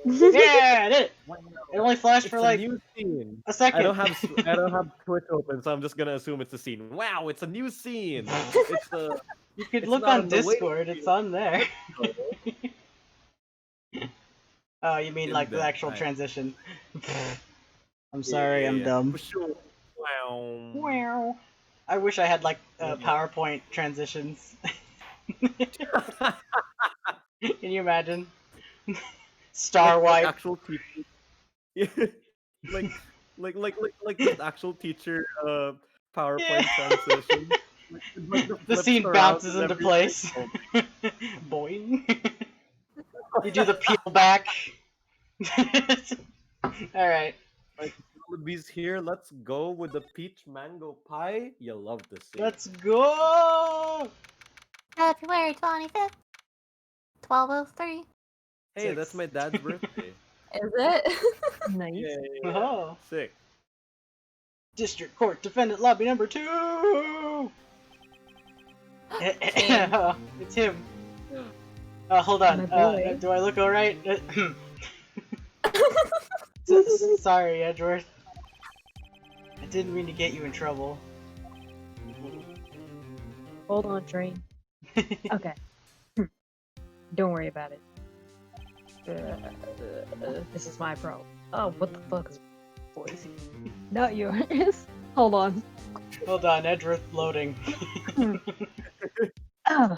Yeah, I did it. It only flashed It's for a like new scene. a second. I don't have Twitch open, so I'm just gonna assume it's a scene. Wow, it's a new scene. It's You could it's look not on on the waiting Discord. It's queue. on there. Oh, you mean In like the that actual time. transition? I'm sorry, I'm dumb. For sure. Wow. Wow. I wish I had like PowerPoint transitions. Can you imagine? Star Like wipe. actual teacher. Yeah. like just actual teacher PowerPoint Yeah. transition. Like the The flips scene around bounces and into everything. place. Boing. You do the peel back. Alright. Like Jollibee here, let's go with the peach mango pie. You'll love this scene. Let's go! February 25th, 12:03. Hey, that's my dad's birthday. Is it? Nice. Yay. Oh. Sick. District Court Defendant Lobby number 2! It's him. Hold on. Do I look alright? Sorry, Edgeworth. I didn't mean to get you in trouble. Hold on, train. Okay. Don't worry about it. This is my problem. Oh, what the fuck is voice? Not yours. Hold on. Hold on, Edgeworth loading.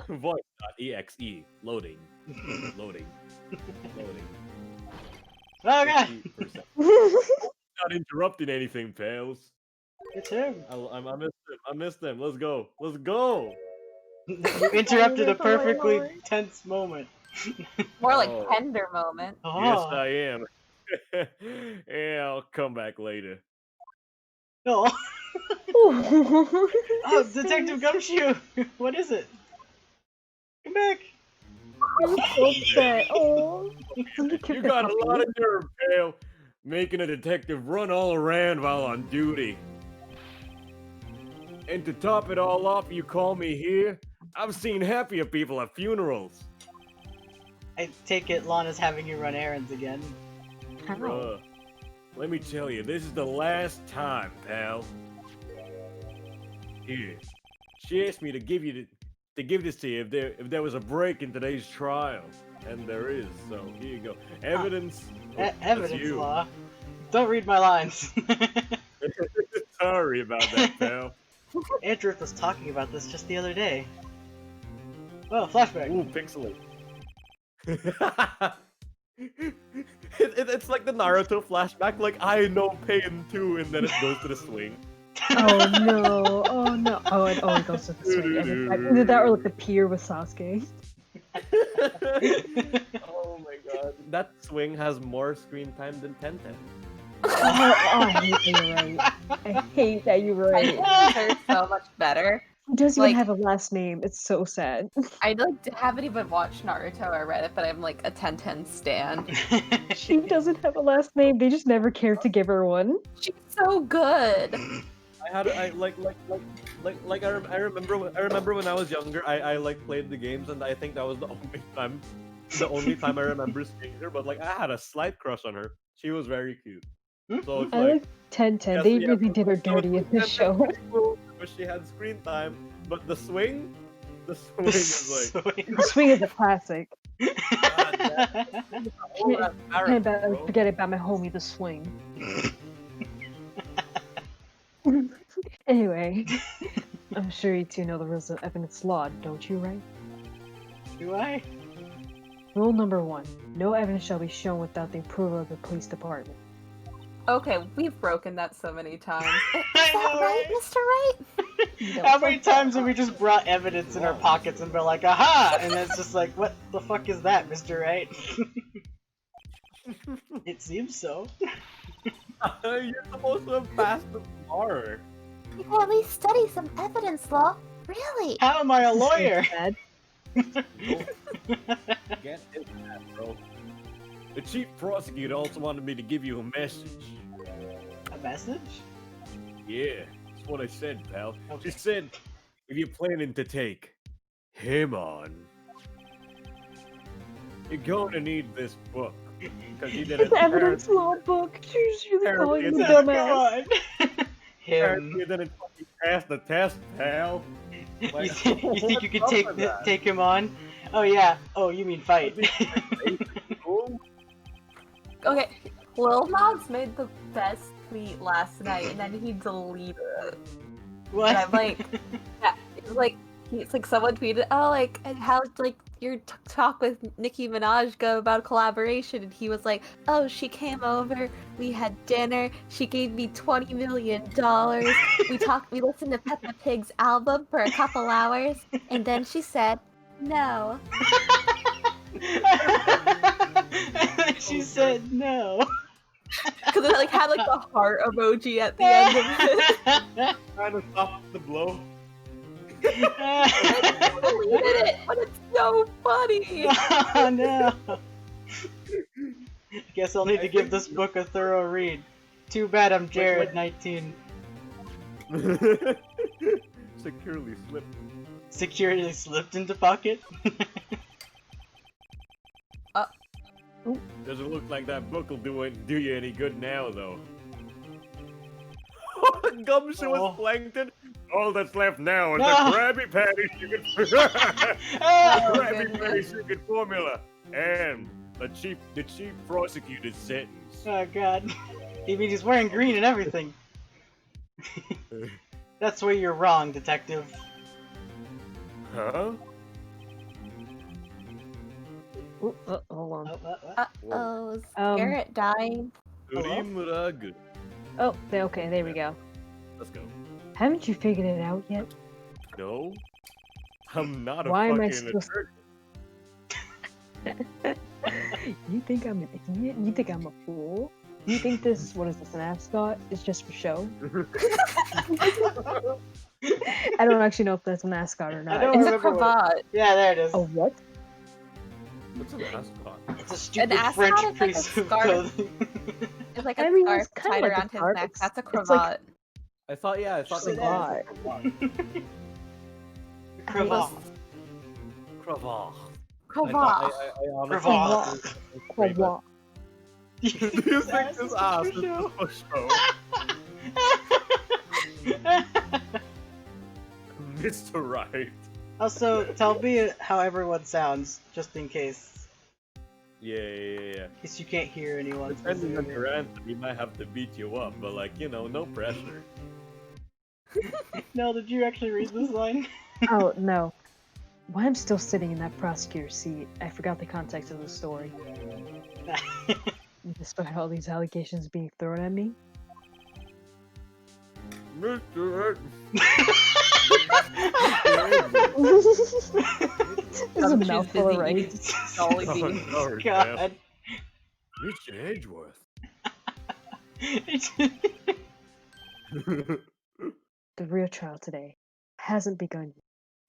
Voice.exe loading. Loading. Oh god! 50%. Not interrupting anything, pals. It's him. I missed them. Let's go. Let's go. You interrupted a perfectly tense moment. More like tender moment. Oh. Yes, I am. Yeah, I'll come back later. No. Oh, Detective Gumshoe! What is it? Come back! I'm so upset. Oh. You got a lot of nerve, pal. Making a detective run all around while on duty. And to top it all off, you call me here? I've seen happier people at funerals. I take it Lana's having you run errands again. Bruh, let me tell you, this is the last time, pal. Here, she asked me to give this to you if there was a break in today's trial, and there is. So here you go, evidence. Evidence law. Don't read my lines. Sorry about that, pal. Edgeworth was talking about this just the other day. Oh, flashback. Ooh, pixelate. It's like the Naruto flashback, like I know pain too, and then it goes to the swing. Oh no! Oh no! Oh, it goes to the swing. Either that or like the pier with Sasuke. Oh my god. That swing has more screen time than Tenten. I hate that you're right. I hate that you're right. They're so much better. He doesn't even have a last name. It's so sad. I haven't even watched Naruto or read it, but I'm like a 10/10 stan. She doesn't have a last name. They just never cared to give her one. She's so good. I remember when I was younger, I like played the games, and I think that was the only time I remember seeing her. But like I had a slight crush on her. She was very cute. So it's I like like 10/10. They really did her dirty in this show. But she had screen time, but the swing is like The swing is a classic. Can't forget about my homie, the swing. Anyway, I'm sure you two know the rules of evidence law, don't you, right? Do I? Rule number 1. No evidence shall be shown without the approval of the police department. Okay, we've broken that so many times. Is that right, Mr. Right? How many times have we just brought evidence in our pockets and been like, aha! And it's just like, what the fuck is that, Mr. Right? It seems so. You're supposed to have passed the bar. You can at least study some evidence law. Really? How am I a lawyer? Get it, bro. The chief prosecutor also wanted me to give you a message. A message? Yeah, that's what I said, pal. Okay. She said, if you're planning to take him on, You're gonna need this book. Because you didn't It's evidence law book. She's really calling him a dumbass. Him. You didn't fucking pass the test, pal. You think you could take him on? Oh yeah. Oh, you mean fight? Okay, Lil Mobs made the best tweet last night, and then he deleted it. What? And I'm like, yeah, it's like someone tweeted, oh, like, how's like your talk with Nicki Minaj go about collaboration? And he was like, oh, she came over, we had dinner, she gave me $20 million, we listened to Peppa Pig's album for a couple hours, and then she said, no. She said no. Because it like had like the heart emoji at the end of it. Trying to stop the blow. I deleted it, but it's so funny. Oh no. Guess I'll need to give this book a thorough read. Too bad I'm Jared, 19. Securely slipped. Securely slipped into pocket? Doesn't look like that book will do you any good now, though. Gumshoe was plankton. All that's left now is the Krabby Patty chicken, Krabby Patty chicken formula, and the chief prosecuted sentence. Oh god. You mean he's wearing green and everything? That's where you're wrong, detective. Huh? Ooh, hold on. Uh-oh, Garrett dying. Rimuragu. Oh, okay, there we go. Let's go. Haven't you figured it out yet? No. I'm not a Why am I fucking still... You think I'm an idiot? You think I'm a fool? You think this, what is this, an ascot? It's just for show? I don't actually know if that's an ascot or not. It's a cravat. Yeah, there it is. A what? What's an ascot? It's a stupid ascot French is like a priest scarf. clothing. It's like I a mean, scarf it's kinda tied like a around his scarf. neck. That's a It's cravat. like- I thought they Cravat. Cravat. Cravat. Cravat. I honestly Cravat. Cravat. Do you think this ass is for show? Mr. Right. Also, tell me how everyone sounds, just in case. Yeah. In case you can't hear anyone. Depending on your answer, we might have to beat you up, but like, you know, no pressure. No, did you actually read this line? Oh, no. Why I'm still sitting in that prosecutor's seat, I forgot the context of the story. Despite all these allegations being thrown at me. Mr. This is a mouthful of rice. Dolly beans. God. Mr. Edgeworth. The real trial today hasn't begun.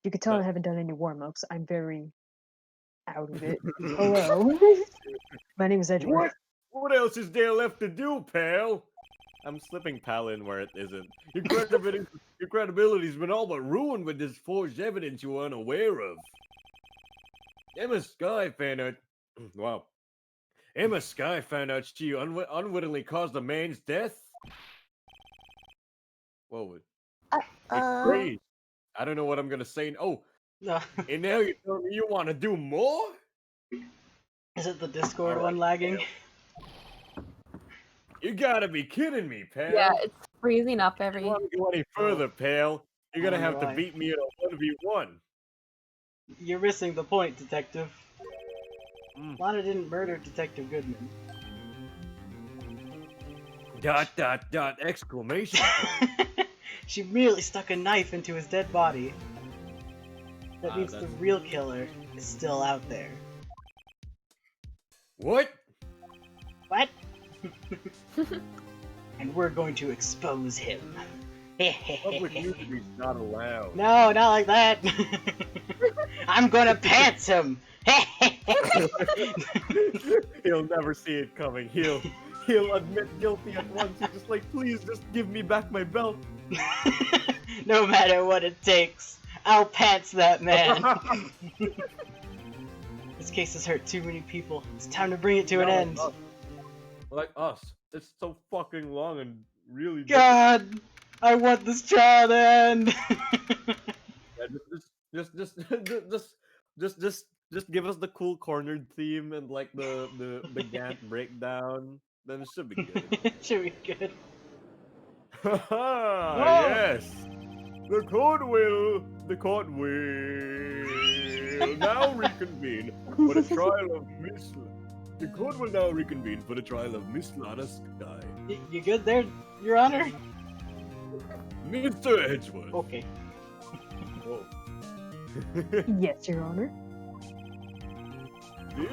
You can tell I haven't done any warm-ups. I'm very out of it. Hello. My name is Edgeworth. What else is there left to do, pal? I'm slipping pal in where it isn't. Your credibility's been all but ruined with this forged evidence you were unaware of. Emma Sky found out. Wow. Emma Sky found out she unwittingly caused a man's death. What would? Please. I don't know what I'm gonna say. Oh, No. and now you're telling me you want to do more? Is it the Discord one lagging? You gotta be kidding me, pal. Yeah, it's freezing up If every. you want to go any further, pal, you're gonna have to Why? beat me in a 1v1. You're missing the point, Detective. Mm. Lana didn't murder Detective Goodman. ... Exclamation. She merely stuck a knife into his dead body. That means the that's- real killer is still out there. What? What? And we're going to expose him. Public nudity is not allowed. No, not like that. I'm gonna pants him. He'll never see it coming. He'll admit guilty at once. He's just like, please, just give me back my belt. No matter what it takes, I'll pants that man. This case has hurt too many people. It's time to bring it to an end. Like us. It's so fucking long and really. God, I want this trial to end. Yeah, just give us the cool cornered theme and like the Gant breakdown. Then it should be good. It should be good. Yes. The court will now reconvene for the trial of Miss. The court will now reconvene for the trial of Miss Lana Sky. You good there, Your Honor? Mr. Edgeworth. Okay. Oh. Yes, Your Honor. The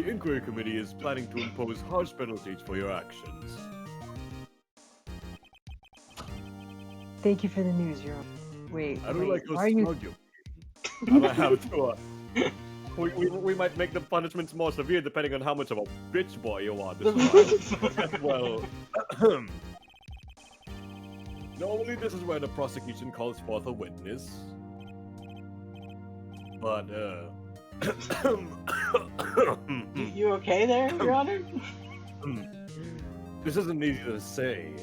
inquiry committee is planning to impose harsh penalties for your actions. Thank you for the news, Your Honor. Wait, I don't like why how are you? smug you. I might have to. We might make the punishments more severe depending on how much of a bitch boy you are this time. Well, normally this is where the prosecution calls forth a witness, but You okay there, Your Honor? this isn't easy to say.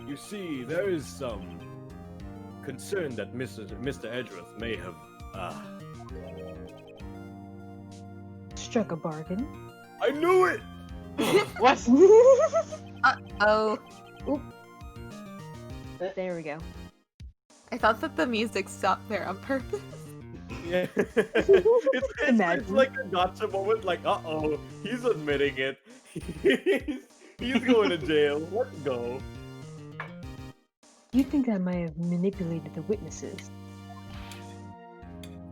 You see, there is some concern that Mr. Edgeworth may have Struck a bargain. I knew it! What? Oh, There we go. I thought that the music stopped there on purpose. Yeah. it's Imagine. like a gotcha moment, like, uh-oh, he's admitting it. he's going to jail. Let's go. You think I might have manipulated the witnesses?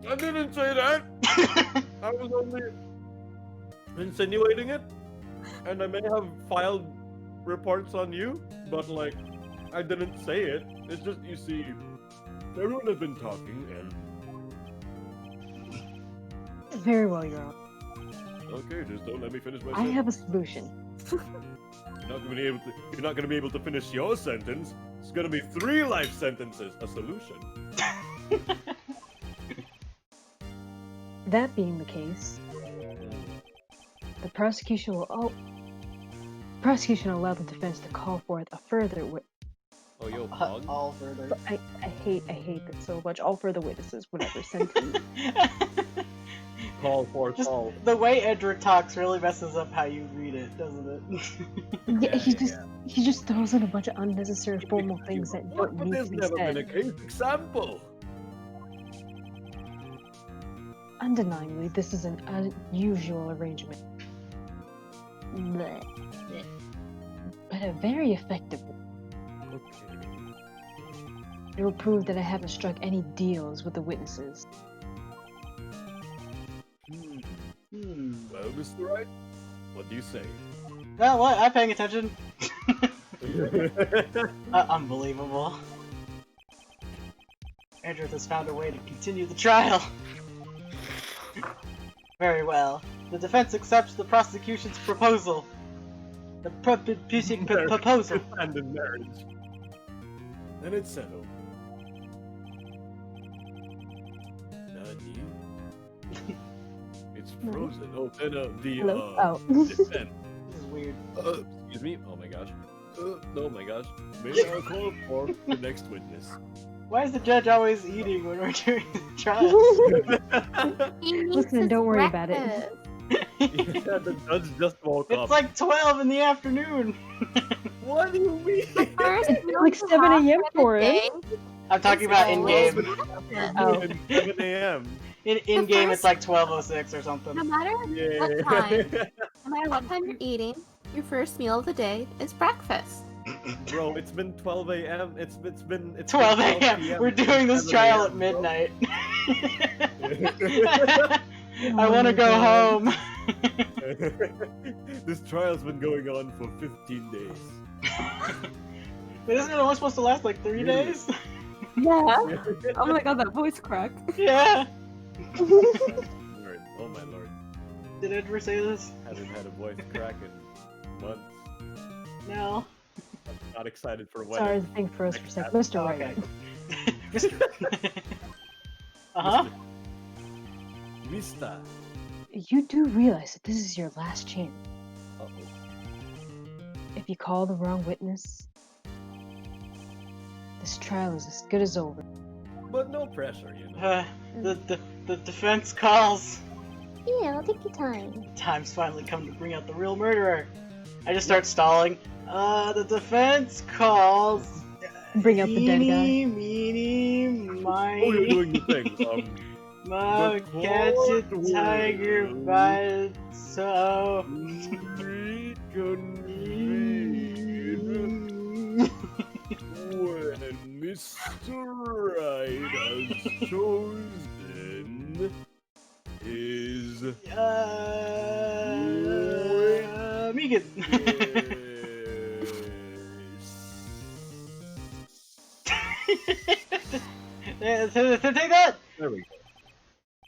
I didn't say that. I was only insinuating it. And I may have filed reports on you, but like, I didn't say it. It's just, you see, everyone has been talking and... Very well, Your Honor. Okay, just don't let me finish my I sentence. have a solution. You're not gonna be able to finish your sentence. It's gonna be 3 life sentences. A solution. That being the case, the prosecution will allow the defense to call forth a further Oh, yo, pog. All further. I hate that so much. All further witnesses, whatever sentence. Call for Just call. the way Edward talks really messes up how you read it, doesn't it? Yeah, he just throws in a bunch of unnecessary formal things that What? don't But need there's to be never been a said. case example. Undeniably, this is an unusual arrangement. Blech. But a very effective one. Okay. It will prove that I haven't struck any deals with the witnesses. Well, Mr. Wright, what do you say? Well, what? I'm paying attention. Unbelievable. Edward has found a way to continue the trial. Very well. The defense accepts the prosecution's proposal. The proposal. And in marriage. Then it's settled. Nani? It's frozen. Oh, then Hello? defense. This is weird. Excuse me. Oh my gosh. Oh my gosh. May I call for the next witness? Why is the judge always eating when we're doing the trial? Listen, don't worry about it. Yeah, the judge just woke up. It's like 12 in the afternoon. What do you mean? It's like 7 a.m. for him. I'm talking about in game. Oh. 7 a.m. In game, it's like 12:06 or something. No matter Yeah. what time, no matter what time you're eating, your first meal of the day is breakfast. Bro, it's been 12 a.m. It's been 12 a.m. PM. We're doing this 7 trial a.m., at midnight. Oh I want to my go God. home. This trial's been going on for 15 days. But isn't it only supposed to last like 3 days? Yeah. Oh my god, that voice crack. Yeah. Lord, oh my lord. Did Edward say this? Haven't had a voice crack in months. No. Not excited for when. Sorry, think first for a second. Mr. Oh, Wright. okay. Mr. Uh-huh. Mister. You do realize that this is your last chance. Uh-oh. If you call the wrong witness, this trial is as good as over. But no pressure, you know. The defense calls. Yeah, I'll take your time. Time's finally come to bring out the real murderer. I just start stalling. The defense calls. Bring out the dead guy. Meeny, miny. Oh, you're doing the thing. Ma The catch a court tiger will by its toe. Reconvene when Mr. Right has chosen his Megan. Take that! There we go.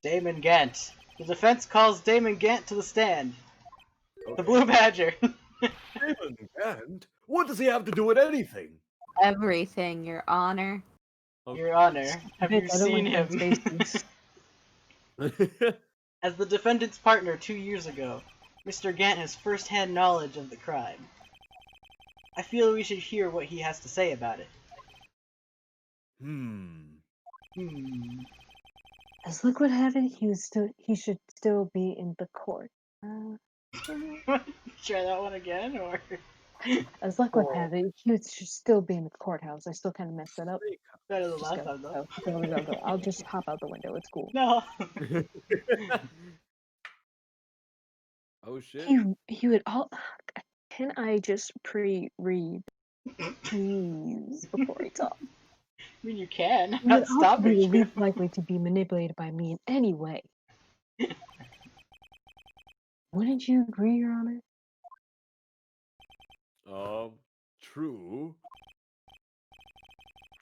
Damon Gant. The defense calls Damon Gant to the stand. Okay. The Blue Badger. Damon Gant? What does he have to do with anything? Everything, Your Honor. Your Honor, have you Bitch, I don't seen like him? faces. As the defendant's partner 2 years ago, Mr. Gant has first-hand knowledge of the crime. I feel we should hear what he has to say about it. As luck would have it, he should still be in the court. Try that one again, or As luck would have it, he should still be in the courthouse. I still kind of messed that up. better than Just last go. time though. Go. I'll just hop out the window. It's cool. No. Oh shit. He would all. Can I just pre-read, please, before I talk? I mean, you can. I'm He not would also stopping be the you. least likely to be manipulated by me in any way. Wouldn't you agree, Your Honor? True.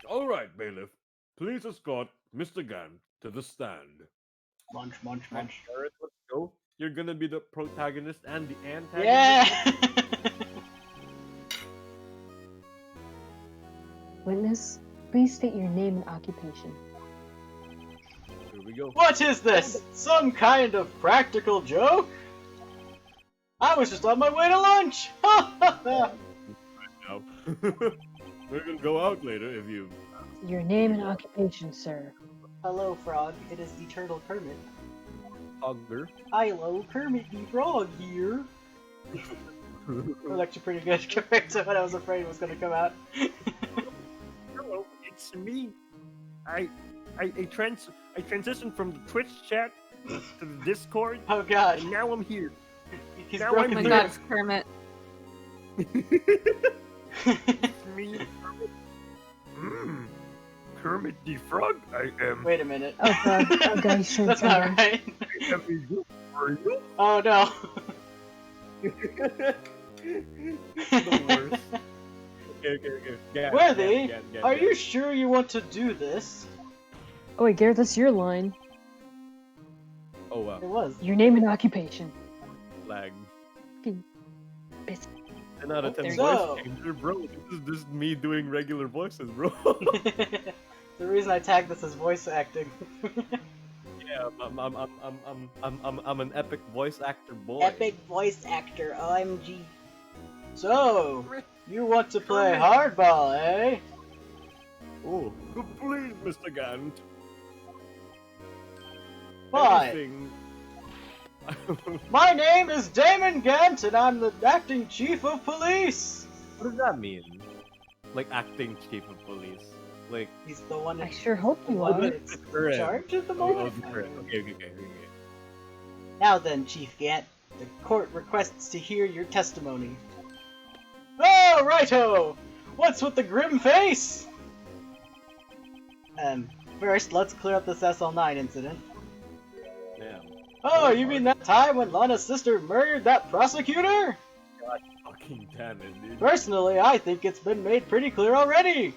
All right, bailiff. Please escort Mr. Gant to the stand. Munch, munch, munch. Alright, let's go. You're gonna be the protagonist and the antagonist. Yeah. Witness, please state your name and occupation. Here we go. What is this? Some kind of practical joke? I was just on my way to lunch. No. We're gonna go out later if you. Your name and occupation, sir. Hello, Frog. It is Eternal Kermit. Hogger. Hello, Kermit the Frog here. That was actually pretty good compared to what I was afraid was going to come out. Hello, it's me. I transitioned from the Twitch chat to the Discord, Oh god. and now I'm here. He's Now broken Oh my through. god, it's Kermit. It's me, Kermit. Kermit the Frog. I am. Wait a minute. Oh god, oh god, he's trying That's to not right. Happy for you. Oh no. The worst. Okay. Worthy, are you sure you want to do this? Oh wait, Garrett, that's your line. Oh wow. It was. Your name and occupation. Lag. Bitch. 10 out of 10 there you voice go. changer, bro. This is just me doing regular voices, bro. The reason I tagged this as voice acting. Yeah, I'm an epic voice actor boy. Epic voice actor, OMG. So, you want to play hardball, eh? Oh, please, Mr. Gant. Why? Anything- My name is Damon Gant, and I'm the acting chief of police. What does that mean? Like acting chief of police? Like, He's the one I sure hope you are. that's in Correct. charge at the oh, moment. okay. Now then, Chief Gant, the court requests to hear your testimony. Oh, righto! What's with the grim face? First, let's clear up this SL9 incident. Damn. Oh, you mean that time when Lana's sister murdered that prosecutor? Fucking damn it, dude. Personally, I think it's been made pretty clear already.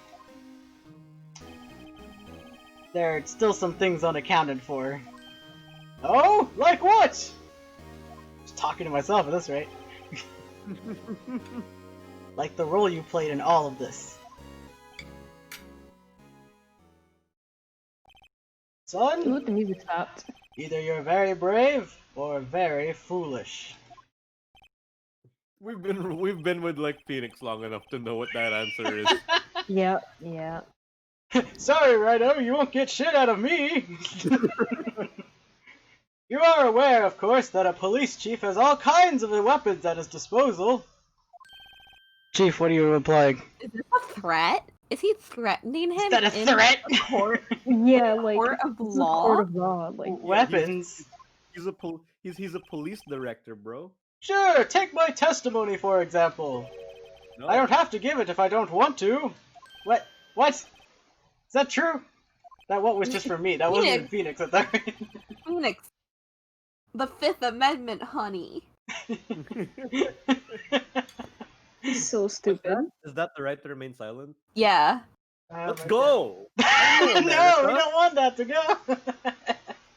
There are still some things unaccounted for. Oh? Like what? Just talking to myself at this rate. Like the role you played in all of this. Son, Ooh, the music stopped. either you're very brave or very foolish. We've been with like Phoenix long enough to know what that answer is. Yeah, yeah. Sorry, Rhino, you won't get shit out of me! You are aware, of course, that a police chief has all kinds of weapons at his disposal. Chief, what are you implying? Is this a threat? Is he threatening him? Is that a in threat? a court? Yeah, like Court of this is a law? court of law. Like Weapons? He's a police director, bro. Sure, take my testimony for example. No. I don't have to give it if I don't want to. What? What? Is that true? That what was just for me. That wasn't even Phoenix. I thought. Phoenix. The Fifth Amendment, honey. he's so stupid. Is that the right to remain silent? Yeah. Let's go! No, America. we don't want that to go.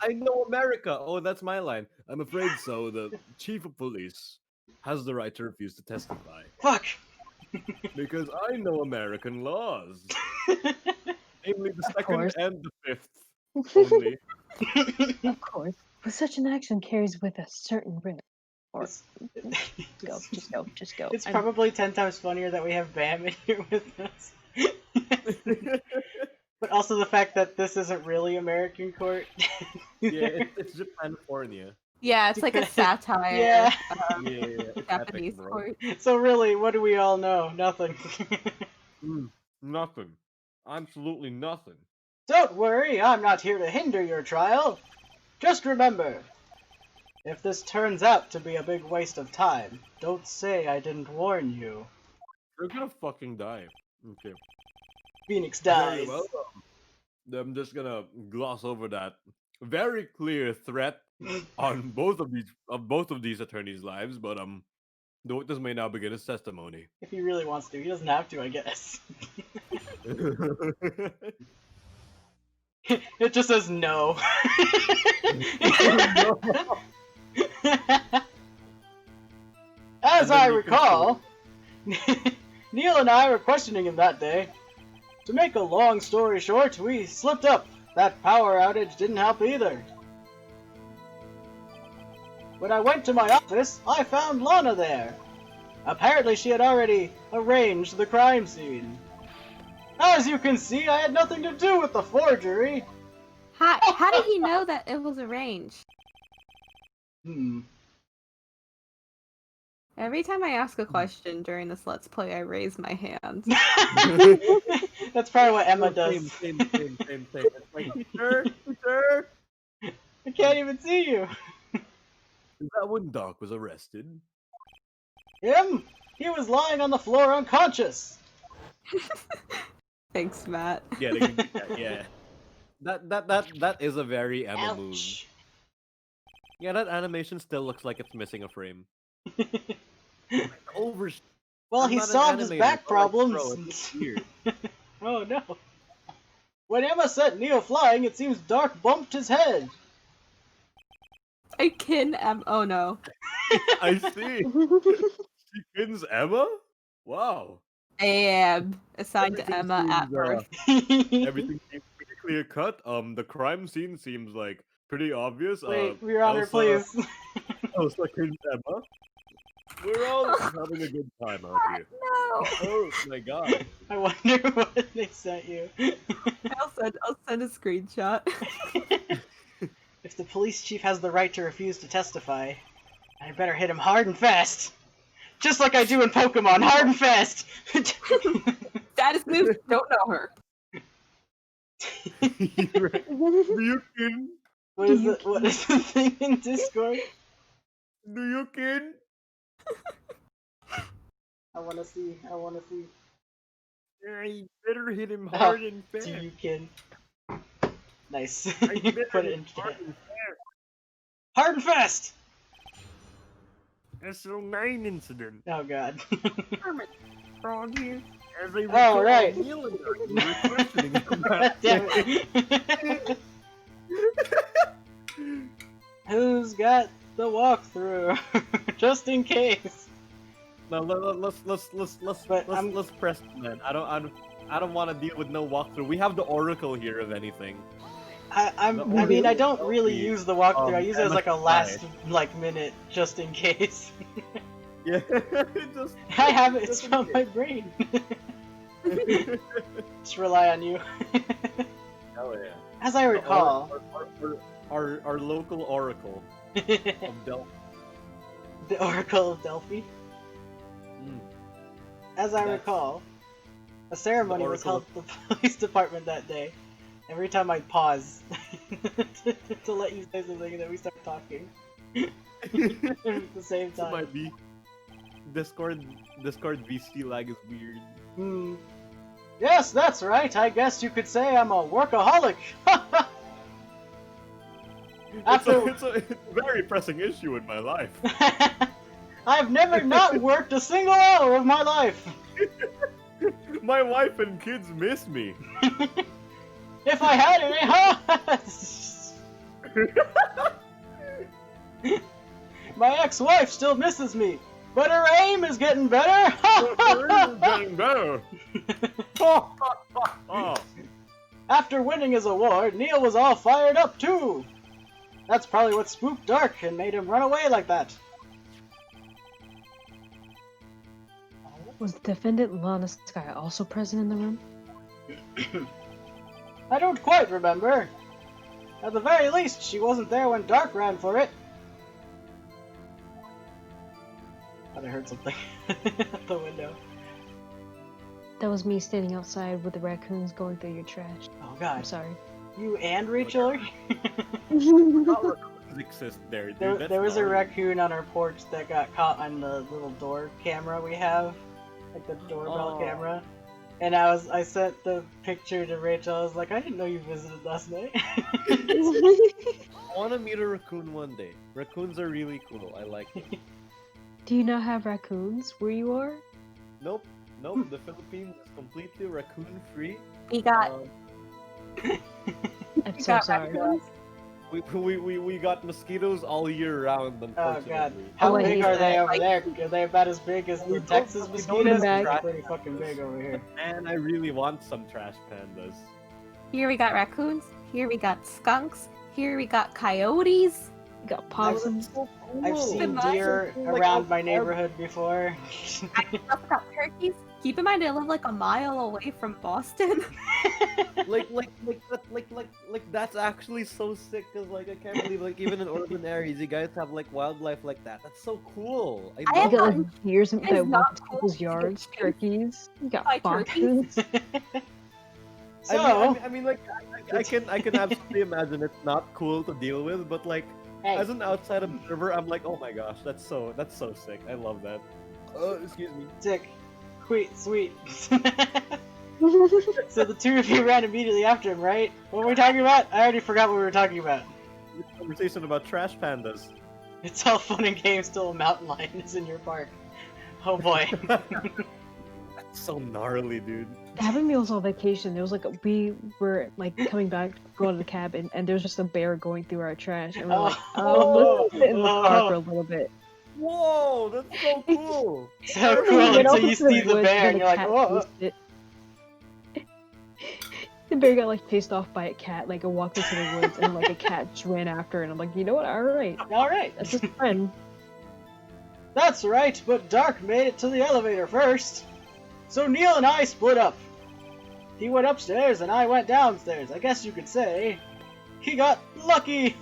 I know America! Oh, that's my line. I'm afraid so. The chief of police has the right to refuse to testify. Fuck. Because I know American laws. Namely the second course. and the fifth only. Of course. But such an action carries with a certain risk. Or It's, just go. it's I'm- probably 10 times funnier that we have Bam in here with us. But also the fact that this isn't really American court. Yeah, it's Japan-fornia. Yeah, it's like a satire. Yeah. Yeah, it's Japanese epic, bro. court. So really, what do we all know? Nothing. Nothing. Absolutely nothing. Don't worry, I'm not here to hinder your trial. Just remember, if this turns out to be a big waste of time, don't say I didn't warn you. You're gonna fucking die. Okay. Phoenix Very dies. well. I'm just gonna gloss over that very clear threat on both of these attorneys' lives, but the witness may now begin his testimony. If he really wants to, he doesn't have to, I guess. It just says no. As I recall, Neil and I were questioning him that day. To make a long story short, we slipped up. That power outage didn't help either. When I went to my office, I found Lana there. Apparently she had already arranged the crime scene. As you can see, I had nothing to do with the forgery. How did he know that it was arranged? Every time I ask a question during this Let's Play, I raise my hand. That's probably what Emma does. Same. It's like, teacher! I can't even see you. Is that when Doc was arrested? Him? He was lying on the floor unconscious. Thanks, Matt. Yeah, yeah. That is a very Emma move. Ouch. Yeah, that animation still looks like it's missing a frame. Over. Well, I'm he not an solved his animator, back but, like, bro, problems. it's weird. Oh no. When Emma sent Neo flying, it seems Dark bumped his head. I oh no. I see. She kins Emma? Wow. I am assigned to Everything Emma at seems, birth. Everything seems pretty clear cut. The crime scene seems like pretty obvious. Wait, Your Honor, Elsa- please. Elsa kins Emma. We're all having a good time out here. No. Oh my god. I wonder what they sent you. I'll send a screenshot. If the police chief has the right to refuse to testify, I better hit him hard and fast. Just like I do in Pokemon, hard and fast! Status move, don't know her. You kin? What is the thing in Discord? Do you kin? I wanna see. I better hit him hard and Do fast. you can? Nice. I better Put it hit in hard chat. and fast. Hard and fast! SO9 incident. Oh god. Hermit Frog here. As I Oh, recall, right. Neil and I were questioning him God that damn day. it. Who's got the walkthrough? Just in case. No, let's press, man. I don't want to deal with no walkthrough. We have the Oracle here, if anything. I mean, I don't really use the walkthrough. I use it as like a MSI. last minute just in case. Yeah, it just. I have it. It's just in from case. my brain. Just rely on you. Hell yeah. As I recall, Our local oracle of Delphi. the Oracle of Delphi. Mm. As I That's- recall, a ceremony the was Oracle held at the police department that day. Every time I pause to let you say something, and then we start talking at the same It time. might be. Discord VC lag is weird. Hmm. Yes, that's right. I guess you could say I'm a workaholic. After- It's a very pressing issue in my life. I've never not worked a single hour of my life. My wife and kids miss me. If I had any, huh? My ex-wife still misses me, but her aim is getting better. Getting better. After winning his award, Neil was all fired up too. That's probably what spooked Dark and made him run away like that. Was defendant Lana Sky also present in the room? I don't quite remember. At the very least, she wasn't there when Dark ran for it. Thought I heard something at the window. That was me standing outside with the raccoons going through your trash. Oh I'm god. sorry. You and Rachel? Raccoons exist there, dude. There, That's there was a gnarly. raccoon on our porch that got caught on the little door camera we have. Like the doorbell Oh. camera. And I sent the picture to Rachel. I was like, I didn't know you visited last night. I want to meet a raccoon one day. Raccoons are really cool. I like them. Do you not have raccoons where you are? Nope. Nope. The Philippines is completely raccoon free. We got I'm we so got sorry. raccoons. We got mosquitoes all year round, Oh unfortunately. god. How Oh, I big hate are they that. over there? Are they about as big as the We don't- Texas we don't mosquitoes? bag. They're pretty fucking big over here. And I really want some trash pandas. Here we got raccoons. Here we got skunks. Here we got coyotes. You got possums. I've seen Imagine, deer like, around my a- neighborhood before. I also got turkeys. Keep in mind, I live like a mile away from Boston. Like that's actually so sick. Cause like I can't believe like even in urban areas you guys have like wildlife like that. That's so cool. I You have love got it. like deers It's that not walk into cool people's to get yards, chased turkeys. You got by turkeys. foxes. So, I mean, like I can absolutely imagine it's not cool to deal with, but like hey, as an outside observer, I'm like, oh my gosh, that's so sick. I love that. Excuse me. sick. Sweet. So the two of you ran immediately after him, right? What were we talking about? I already forgot what we were talking about. Conversation about trash pandas. It's all fun and games till a mountain lion is in your park. Oh boy. That's so gnarly, dude. Having meals on vacation, there was like we were like coming back, going to the cabin, and there's just a bear going through our trash, and we're like, let's sit in the car for a little bit. Whoa, that's so cool. So And then we cool went until off you into the see the woods, bear and then you're a like, cat whoa. chased it. The bear got like chased off by a cat, like it walked into the woods, and like a cat just ran after, and I'm like, you know what? All right, Alright. that's his friend. That's right, but Dark made it to the elevator first. So Neil and I split up. He went upstairs and I went downstairs. I guess you could say he got lucky.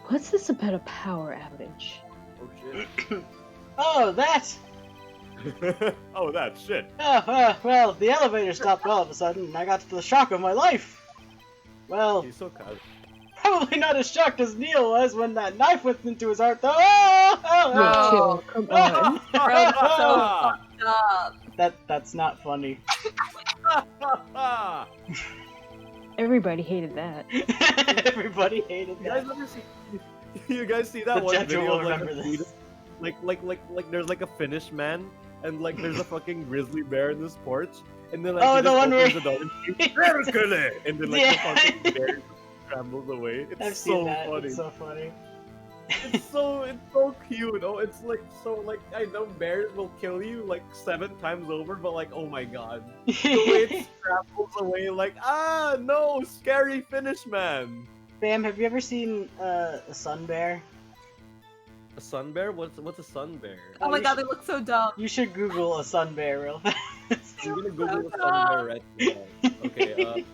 What's this about a power outage? Oh shit. Oh, that. Oh, that shit. Well, the elevator stopped all of a sudden and I got to the shock of my life. Well, He's so casual. probably not as shocked as Neil was when that knife went into his heart though. Oh, Yo, chill, come on. Bro, that's so fucked up. That's not funny. Everybody hated that. Everybody hated You guys that. ever see? You guys see that The one judge video will of like, remember a this. dude- like there's like a Finnish man and like there's a fucking grizzly bear in this porch and then like Oh, he the just one where- opens the door and screams, "Berkele!" and then like Yeah. the fucking bear scrambles away. It's I've so seen that. funny. It's so funny. it's so cute. Oh, it's like so like I know bears will kill you like 7 times over, but like oh my god, the way it scrambles away like no scary finish man. Bam, have you ever seen a sun bear? A sun bear? What's a sun bear? Oh my you god, should- they look so dumb. You should Google a sun bear real fast. I'm gonna Google a sun bear right now. Okay,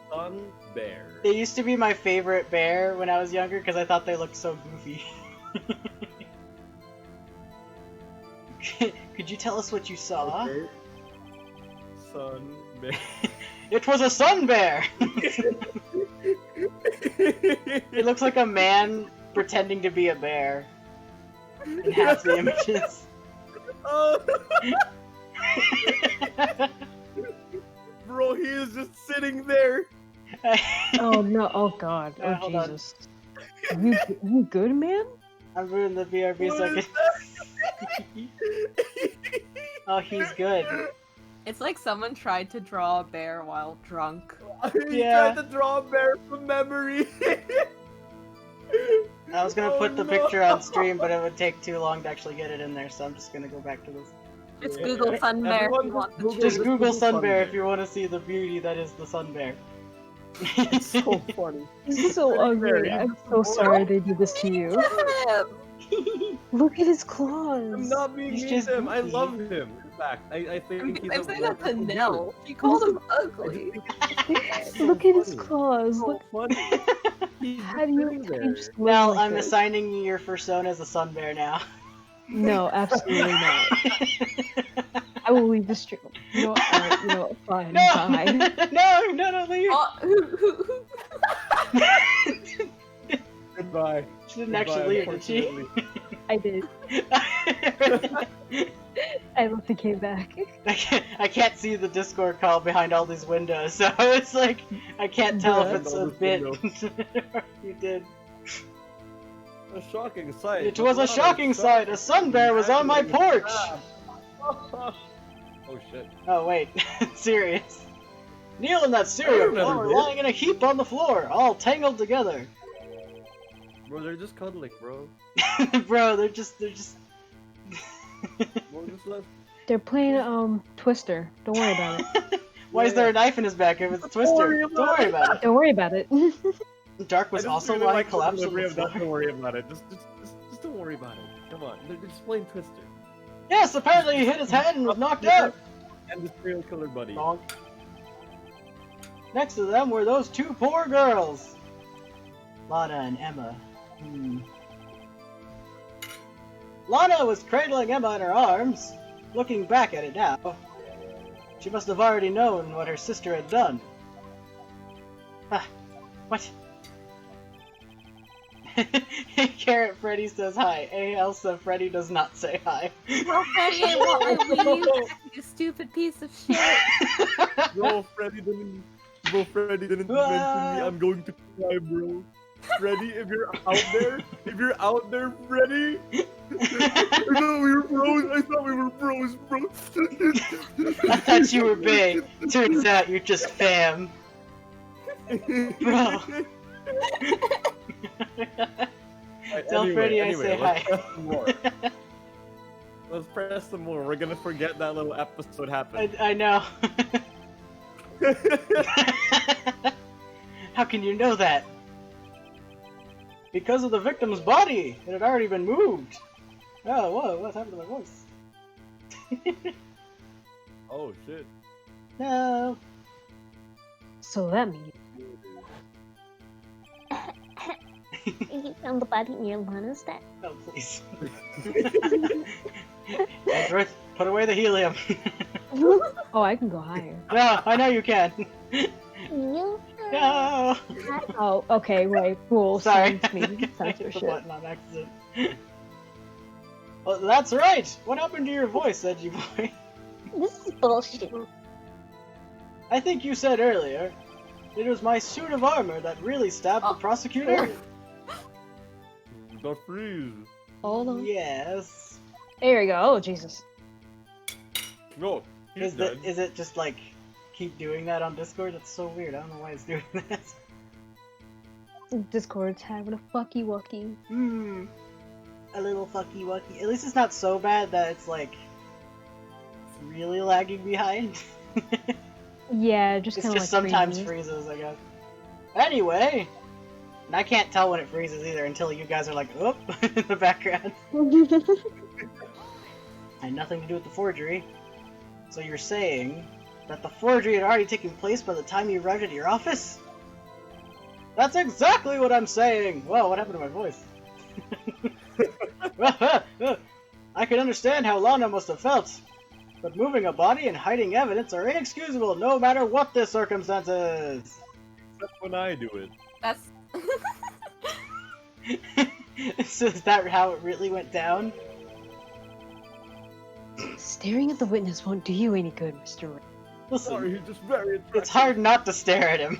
sun bear. They used to be my favorite bear when I was younger because I thought they looked so goofy. Could you tell us what you saw? Okay. Sun bear. It was a sun bear! It looks like a man pretending to be a bear in half the images. Oh. Bro, he is just sitting there. Oh no! Oh god! Oh Hold on. Jesus! You good, man? I'm ruining the BRB What so I is can... Oh, he's good. It's like someone tried to draw a bear while drunk. He Yeah. tried to draw a bear from memory. I was gonna put the picture on stream, but it would take too long to actually get it in there, so I'm just gonna go back to this. Just Yeah. Google sun bear if Everyone you want the Google Just truth. Google sun bear bear. if you want to see the beauty that is the sun bear. It's so funny. He's so ugly. I'm so sorry they did this to you. Look at his claws. I'm not being He's mean just to him. I goofy. love him. In fact, I think he's I'm a saying that to wonderful Nell. She called him ugly. Look at his funny. claws. So Look. funny. He's How do you sitting there. just live Well, like I'm this? assigning you your persona as a sun bear now. No, absolutely not. I will leave the stream. You know what? Alright, you know what? Fine. No! Bye. no, leave! Oh, Goodbye. She didn't actually leave, did she? Unfortunately. I did. I left and came back. I can't see the Discord call behind all these windows, so it's like I can't tell if Bruh. it's a All this bit. window. You did. A shocking sight. It was a shocking sight. A sun bear was on my porch. Oh shit. Oh wait, serious. Neil and that cereal never bowl are did. lying in a heap on the floor, all tangled together. Bro, they're just cuddling, bro. Bro, they're just. Bro, just let. They're playing Twister. Don't worry about it. Why is there a knife in his back if it's a Twister? worry Don't about worry about Don't worry about it. it. Dark was I just also really lying like the collapsed on delivery the of that. floor. Don't worry about it. Just don't worry about it. Come on, they're just playing Twister. Yes, apparently he hit his head and was knocked out. And the serial killer buddy. Bonk. Next to them were those two poor girls, Lana and Emma. Lana was cradling Emma in her arms, looking back at it now. She must have already known what her sister had done. Ah, what? Carrot Freddy says hi. A. Elsa Freddy does not say hi. well, Freddy, I won't leave. You stupid piece of shit. Bro, Freddy didn't mention me. I'm going to cry, bro. Freddy, if you're out there, Freddy. I thought we were bros, bro. I thought you were big. Turns out you're just fam. Bro. Tell Freddy I say hi. Let's press some more. Let's press some more. We're gonna forget that little episode happened. I know. How can you know that? Because of the victim's body! It had already been moved! Oh, whoa, what happened to my voice? Oh shit. No! So that means You found the body near Lana's death. Oh, please. Edgeworth, put away the helium! oh, I can go higher. No, I know you can! You No! Oh, okay, right. Cool. Sorry. Science me. I hit the Censorship. button on accident. Well, that's right! What happened to your voice, Edgy Boy? This is bullshit. I think you said earlier, it was my suit of armor that really stabbed the prosecutor? The freeze. Hold on. Yes. There we go. Oh, Jesus. No, he's dead. Is it just like, keep doing that on Discord? That's so weird, I don't know why it's doing that. Discord's having a fucky wucky. A little fucky wucky. At least it's not so bad that it's like it's really lagging behind. Yeah, just It's kind of just like sometimes freezes. freezes, I guess. Anyway, and I can't tell when it freezes either until you guys are like, "Oop," in the background. Had nothing to do with the forgery. So you're saying that the forgery had already taken place by the time you arrived at your office? That's exactly what I'm saying! Whoa, what happened to my voice? I can understand how Lana must have felt, but moving a body and hiding evidence are inexcusable no matter what the circumstances! Except when I do it. That's So is that how it really went down? Staring at the witness won't do you any good, Mr. Ray. Listen, Sorry, you're just very attractive. it's hard not to stare at him.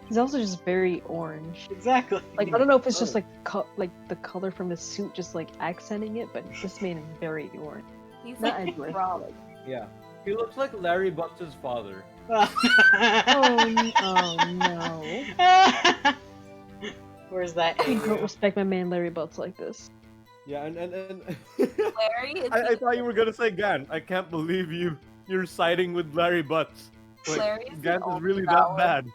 He's also just very orange. Exactly. Like, I don't know if it's just like the color from his suit just like accenting it, but this man is very orange. he's Not like Edward. frolic. Yeah. He looks like Larry Butts' father. Oh no. Where's that? I don't respect my man Larry Butts like this. Yeah, and Larry is I thought you were gonna say Gant. I can't believe you're siding with Larry Butts. Like, Larry is the Gant is only really that valid bad.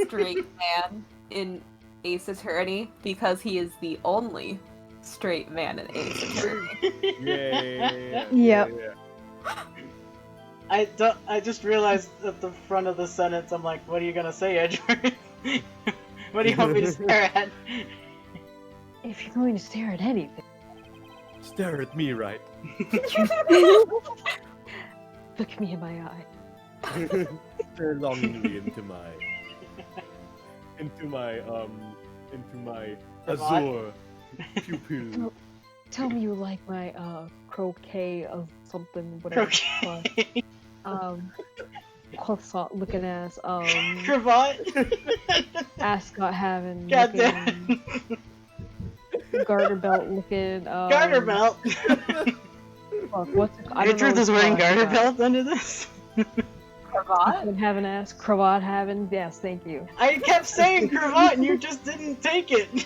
straight man in Ace Attorney because he is the only straight man in Ace Attorney. Yeah. Yep. I just realized at the front of the sentence, I'm like, what are you gonna say, Edward? What do you want me to stare at? If you're going to stare at anything, Stare at me, right? look me in my eye. Stare longingly into my azure pupil. Tell me you like my croquet of something, whatever. it's Croquet. called. Croissant looking ass, Cravat? ascot having, God looking, damn. garter belt looking, Garter belt? Fuck, what's it, I don't know Edward what is it's wearing called, garter but- belt under this? Cravat? Having ass, cravat having, yes, thank you. I kept saying cravat and you just didn't take it.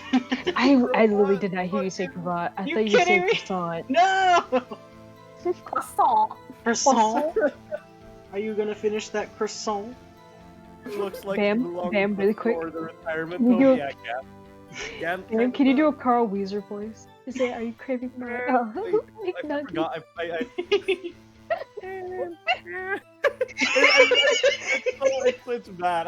I literally did not hear you say cravat. I You thought you said kidding me? croissant. No! Croissant. Croissant? Are you gonna finish that croissant? Looks like Bam, he belongs Bam, really quick. before the retirement Can you home. do- Yeah, Gant. Aaron, can you do a Carl Weezer voice? Just say, are you craving my I forgot. It's bad.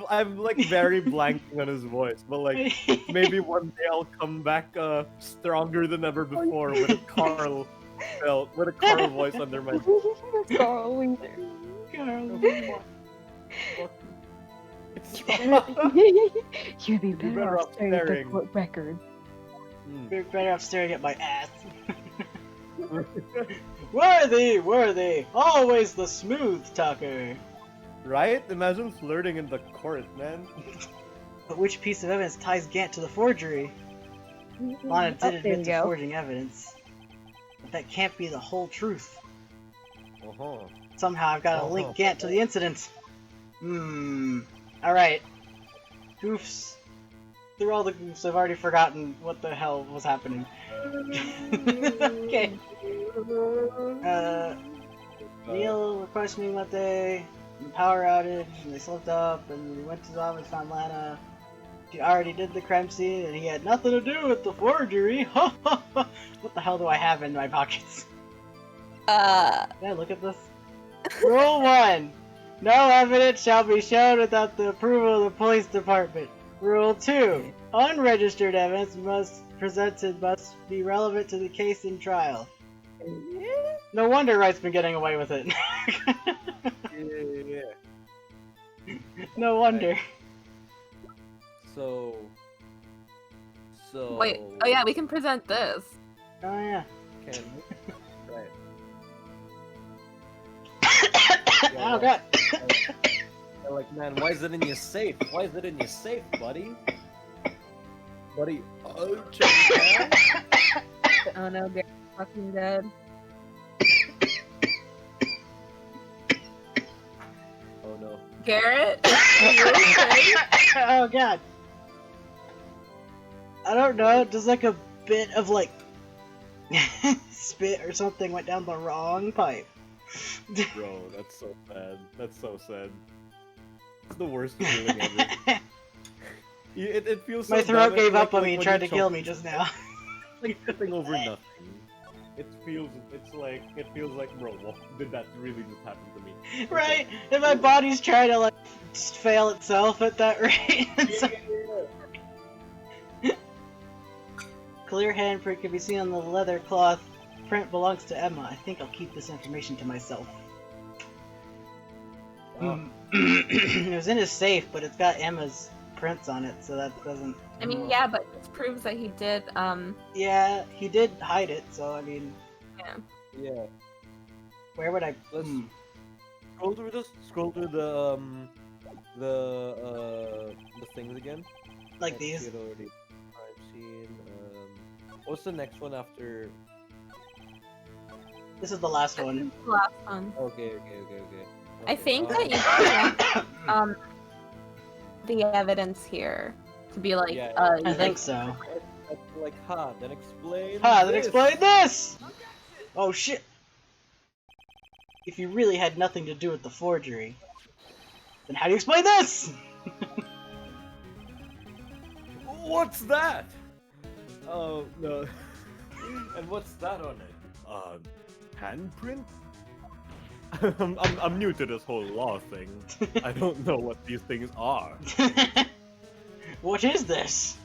I'm like very blanking on his voice, but like maybe one day I'll come back stronger than ever before with a Carl voice under my. Carl Weezer. You'd be better off staring at the court record. You're better off staring at my ass. Worthy! Always the smooth talker. Right? Imagine flirting in the court, man. But which piece of evidence ties Gant to the forgery? Lana did there admit you to go. forging evidence. But that can't be the whole truth. Uh-huh. Somehow I've got to link Gant to the incident. Alright. Goofs. Through all the goofs, I've already forgotten what the hell was happening. Okay. Neil were questioning what the power outage, and they slipped up, and we went to the office, found Lana. She already did the crime scene, and he had nothing to do with the forgery. What the hell do I have in my pockets? Yeah, look at this. Rule 1. No evidence shall be shown without the approval of the police department. Rule 2. Unregistered evidence must be relevant to the case in trial. No wonder Wright's been getting away with it. Yeah. No wonder. So. Wait, oh yeah, we can present this. Oh yeah. Can right. Oh god. They're like, man, why is it in your safe? Why is it in your safe, buddy? Buddy, oh, check it out. Oh no, Gary's fucking dead. Oh no. Garrett? Are you okay? Oh god. I don't know, just like a bit of like spit or something went down the wrong pipe. Bro, that's so sad. That's so sad. It's the worst feeling ever. It feels so My throat dumb. gave Like- up on like me and when tried you to kill choke- me just now. Like tripping over nothing. It feels like, bro, what, did that really just happen to me? Right? And my body's trying to like just fail itself at that rate. Clear handprint can be seen on the leather cloth. Print belongs to Emma. I think I'll keep this information to myself. Oh. It was in his safe, but it's got Emma's prints on it, so that doesn't... I mean, yeah, but this proves that he did, Yeah, he did hide it, so I mean... Yeah. Where would I... Let's scroll through the things again. Like Let's these? see it already. Crime scene. What's the next one after? This is the last one. the last one. Okay. I think that you present, the evidence here to be like, Yeah, I think so. Like, then explain. Then this. explain this! Oh shit! If you really had nothing to do with the forgery, then how do you explain this? What's that? Oh no. And what's that on it? Handprint? I'm new to this whole law thing. I don't know what these things are. What is this?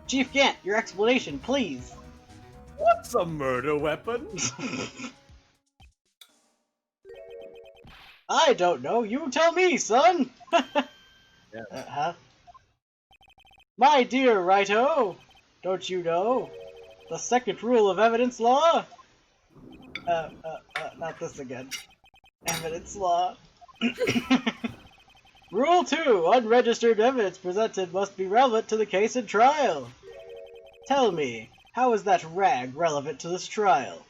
Chief Gant, your explanation, please. What's a murder weapon? I don't know. You tell me, son. Yeah. Huh? My dear Righto, don't you know the second rule of evidence law? Not this again. Evidence law. Rule 2. Unregistered evidence presented must be relevant to the case and trial. Tell me, how is that rag relevant to this trial?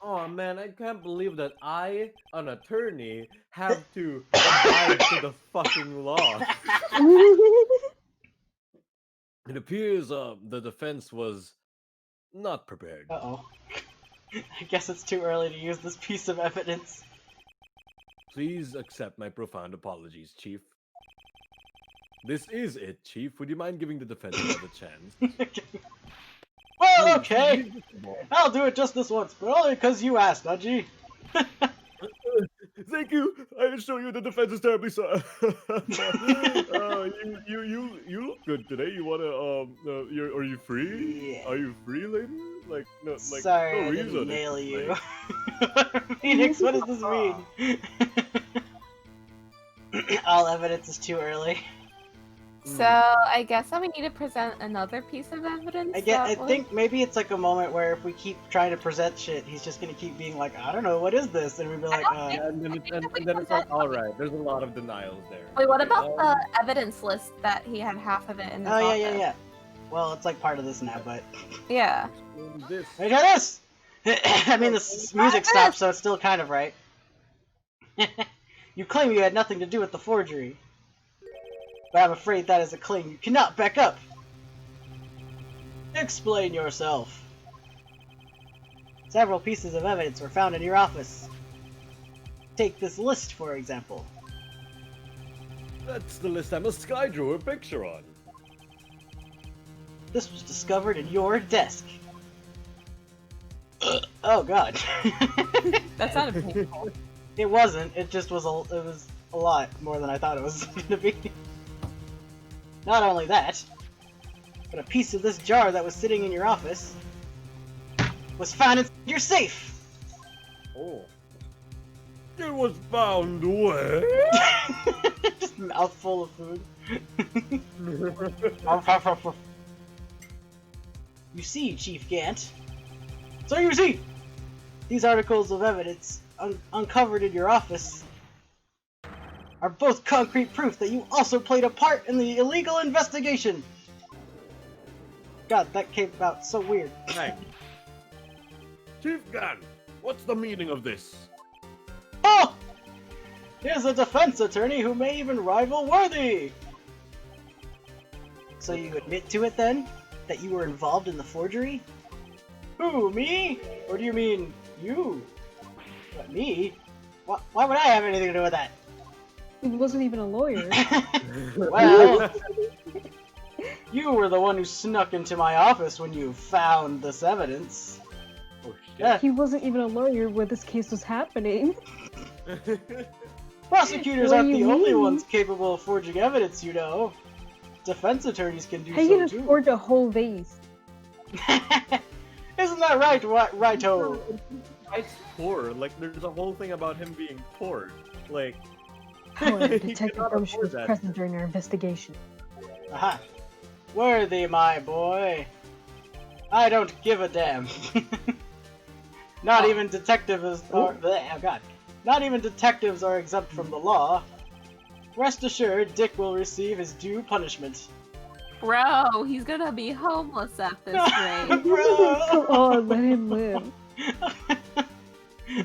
Oh man, I can't believe that I, an attorney, have to abide to the fucking law. It appears the defense was not prepared. Uh-oh. I guess it's too early to use this piece of evidence. Please accept my profound apologies, Chief. This is it, Chief. Would you mind giving the defense another chance? Well, okay. I'll do it just this once, but only because you asked, Uji. Thank you. I assure you the defense is terribly sorry. You look good today. You wanna are you free? Yeah. Are you free, lady? Like Sorry, no I reason. didn't nail It's you. like- Phoenix, what does this mean? All evidence is too early. So I guess that we need to present another piece of evidence. I think maybe it's like a moment where if we keep trying to present shit, he's just gonna keep being like, I don't know, what is this? And we'd be like, Yeah, and then it's like, all right. There's a lot of denials there. Wait, what about the evidence list that he had half of it in his oh office? yeah. Well, it's like part of this now, but Yeah. This. hey, try this. I mean, the music stopped, so it's still kind of right. You claim you had nothing to do with the forgery, but I'm afraid that is a claim you cannot back up. Explain yourself. Several pieces of evidence were found in your office. Take this list, for example. That's the list Sky drew a picture on. This was discovered in your desk. Oh god. That sounded painful. It wasn't. It just was a lot more than I thought it was gonna be. Not only that, but a piece of this jar that was sitting in your office was found in your safe. Oh. It was found where? Just a mouthful of food. You see, Chief Gant. So you see, these articles of evidence uncovered in your office are both concrete proof that you also played a part in the illegal investigation. God, that came out so weird. Hey. Chief Gant, what's the meaning of this? Oh! Here's a defense attorney who may even rival Worthy! So you admit to it then? That you were involved in the forgery? Who, me? Or do you mean you? What, me? Why would I have anything to do with that? He wasn't even a lawyer. Well, you were the one who snuck into my office when you found this evidence. Oh Yeah. He wasn't even a lawyer when this case was happening. shit. Prosecutors What aren't do the you only mean? ones capable of forging evidence, you know. Defense attorneys can do How you so gonna too. forge a whole vase? Isn't that right, Righto? It's poor. Like, there's a whole thing about him being poor. Like, However, He Detective cannot Gumshoe afford was that. present during our investigation. Aha. Worthy, my boy. I don't give a damn. Not even detectives are. Oh God. Not even detectives are exempt from the law. Rest assured, Dick will receive his due punishment. Bro, he's gonna be homeless at this rate. Bro. Come on, let him live.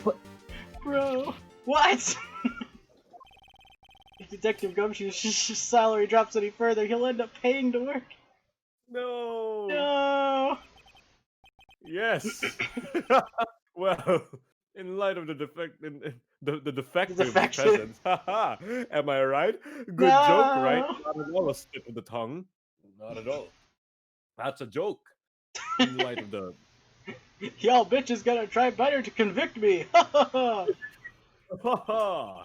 What? Bro. What? If Detective Gumshoe's salary drops any further, he'll end up paying to work. no. No. Yes. Well, in light of the the defective's defective. presence, haha. Am I right? Good No. joke, right? Not at all a slip of the tongue. Not at all. That's a joke. In light of the. Y'all bitches gotta try better to convict me. Ha ha ha. Haha.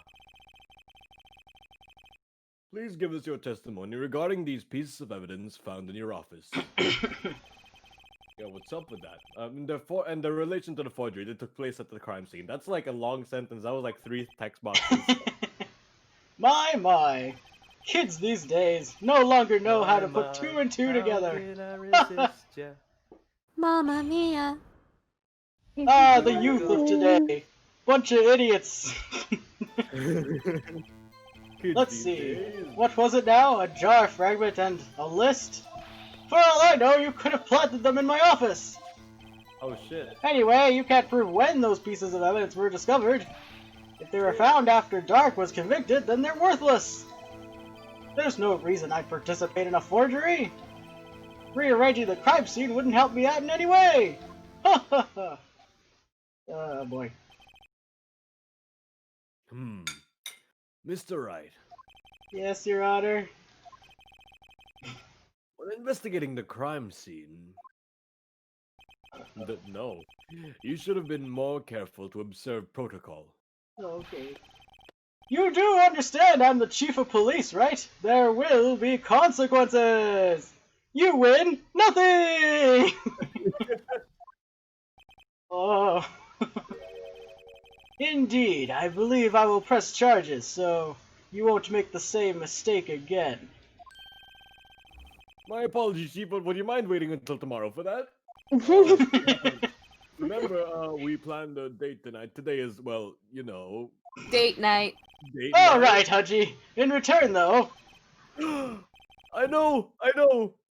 Please give us your testimony regarding these pieces of evidence found in your office. Yeah, what's up with that? And the relation to the forgery that took place at the crime scene. That's like a long sentence. That was like 3 text boxes. My. Kids these days no longer know how to put 2 and 2 together. Mamma mia. Ah, the youth of today. Bunch of idiots. Kids Let's these see. days. What was it now? A jar fragment and a list? For all I know, you could have planted them in my office. Oh shit. Anyway, you can't prove when those pieces of evidence were discovered. If they were found after Dark was convicted, then they're worthless. There's no reason I'd participate in a forgery. Rearranging the crime scene wouldn't help me out in any way. Ha ha ha. Oh boy. Mr. Wright, Yes, Your Honor. when investigating the crime scene. No. You should have been more careful to observe protocol. Okay. You do understand I'm the chief of police, right? There will be consequences! You win nothing! Oh. Indeed, I believe I will press charges, so you won't make the same mistake again. My apologies, Chief, but would you mind waiting until tomorrow for that? Remember, we planned a date tonight. Today is, well, you know, Date night. date All night. right, Hudgy. In return, though. I know,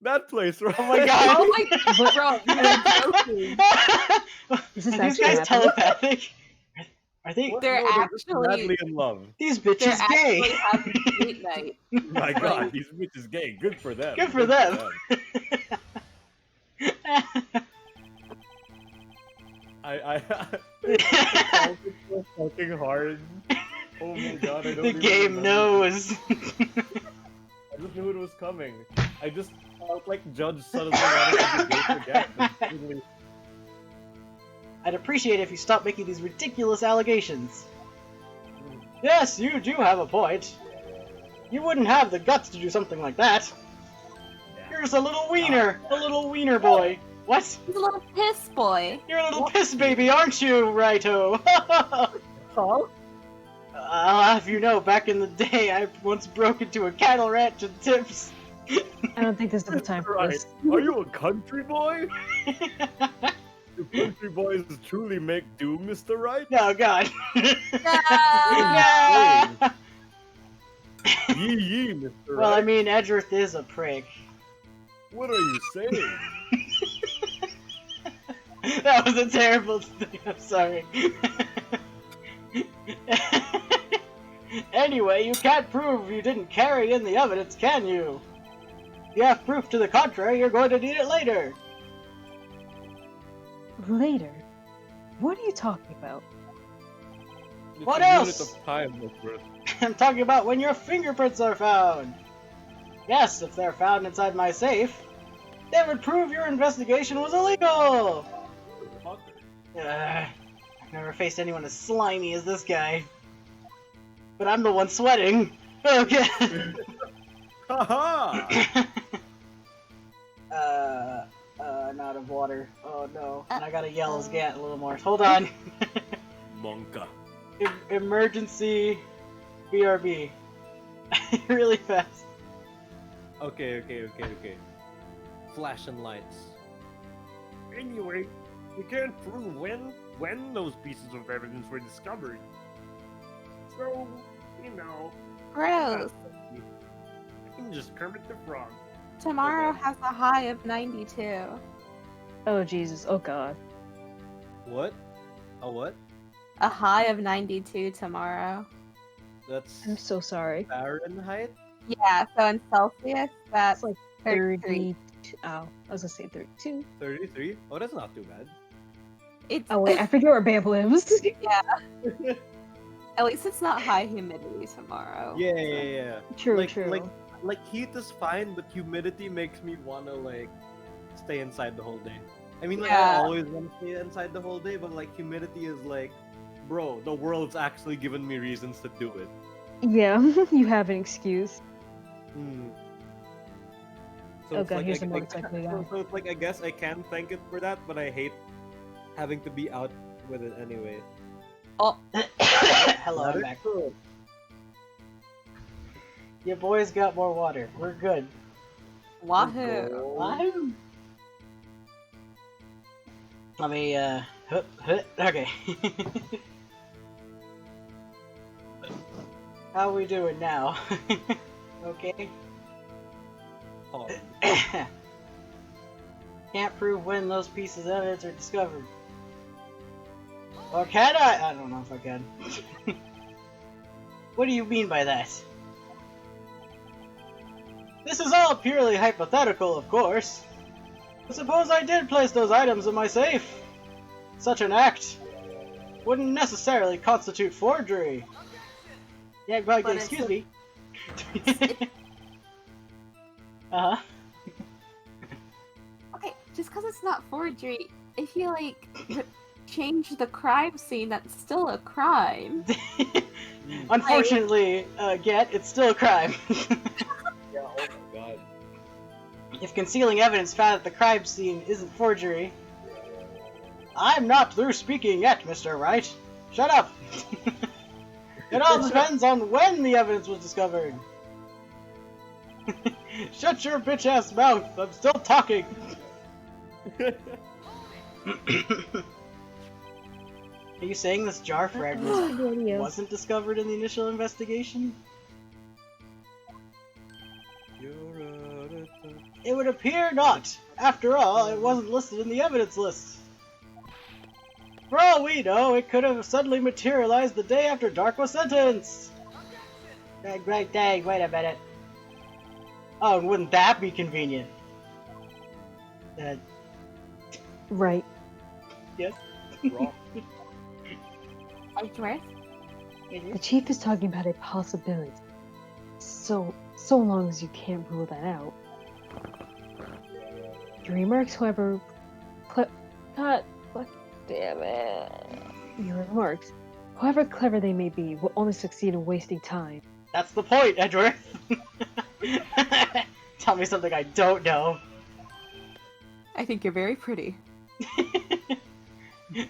that place, right? Oh my god. Oh my bro, you're joking. Is this Are these actually guys happening? telepathic? Are they? What? They're No, just actually- madly in love. These They're bitches gay. actually having date night. My God, these bitches gay. Good for them. Good for them. I called it so fucking hard. Oh my God, I don't The even game remember. knows. I just knew it was coming. I just felt like Judge suddenly wanted to be gay for Gant, and suddenly- I'd appreciate it if you stopped making these ridiculous allegations. Yes, you do have a point. You wouldn't have the guts to do something like that. You're just a little wiener boy. What? He's a little piss boy. You're a little piss baby, aren't you, Righto? Huh? I'll have you know, back in the day, I once broke into a cattle ranch and tips. I don't think this is the time for Right. this. Are you a country boy? Do country boys truly make do, Mr. Right? Oh God. Ah! Yeah. Yee yee, Mr. Right. Well, I mean, Edgeworth is a prick. What are you saying? That was a terrible thing. I'm sorry. Anyway, you can't prove you didn't carry in the evidence, can you? If you have proof to the contrary, you're going to need it later. Later? What are you talking about? It's What a else? Unit of time, Whisper. I'm talking about when your fingerprints are found. Yes, if they're found inside my safe, they would prove your investigation was illegal. I've never faced anyone as slimy as this guy. But I'm the one sweating. Okay. Haha! I'm out of water. Oh no. And I gotta yell as Gant a little more. Hold on. Monka. Emergency BRB. Really fast. Okay. Flashing lights. Anyway, we can't prove when those pieces of evidence were discovered. So, you know, Gross. I can just Kermit the Frog. Tomorrow Okay. has a high of 92. Oh Jesus, oh God. What? A what? A high of 92 tomorrow. That's I'm so sorry. Fahrenheit? Yeah, so in Celsius, that's It's like 33. 32. Oh, I was gonna say 32. 33? Oh, that's not too bad. It's Oh wait, I forget where Bam lives. yeah. At least it's not high humidity tomorrow. Yeah. True, Like- true. Like heat is fine, but humidity makes me wanna like stay inside the whole day. I mean, like I Yeah. always want to stay inside the whole day, but like humidity is like, bro, the world's actually given me reasons to do it. Yeah, you have an excuse. Hmm. Oh it's God, like here's I- the I- motorcycle guy. so it's like I guess I can thank it for that, but I hate having to be out with it anyway. Oh, Hello, I'm Water? back. Your boys got more water. We're good. wahoo. Wahoo! Let me, okay. How we doing now? Okay. Oh, Can't prove when those pieces of evidence are discovered. Or can I? I don't know if I can. What do you mean by that? This is all purely hypothetical, of course. But suppose I did place those items in my safe. Such an act wouldn't necessarily constitute forgery. Yeah, but But excuse it's me. Uh-huh. Okay, just because it's not forgery, if you like change the crime scene, that's still a crime. Unfortunately, Get, it's still a crime. yeah, oh my god. If concealing evidence found at the crime scene isn't forgery, I'm not through speaking yet, Mr. Wright. Shut up! It all depends on when the evidence was discovered. Shut your bitch-ass mouth! I'm still talking! Are you saying this jar fragment Video. wasn't discovered in the initial investigation? It would appear not. After all, it wasn't listed in the evidence list. For all we know, it could have suddenly materialized the day after Dark was sentenced. Wait a minute. Oh, and wouldn't that be convenient? Right. Yes. Wrong. Edgeworth? The chief is talking about a possibility. So long as you can't rule that out. Your remarks, however, God, fuck, damn it. Your remarks, however clever they may be, will only succeed in wasting time. That's the point, Edgeworth. Tell me something I don't know. I think you're very pretty.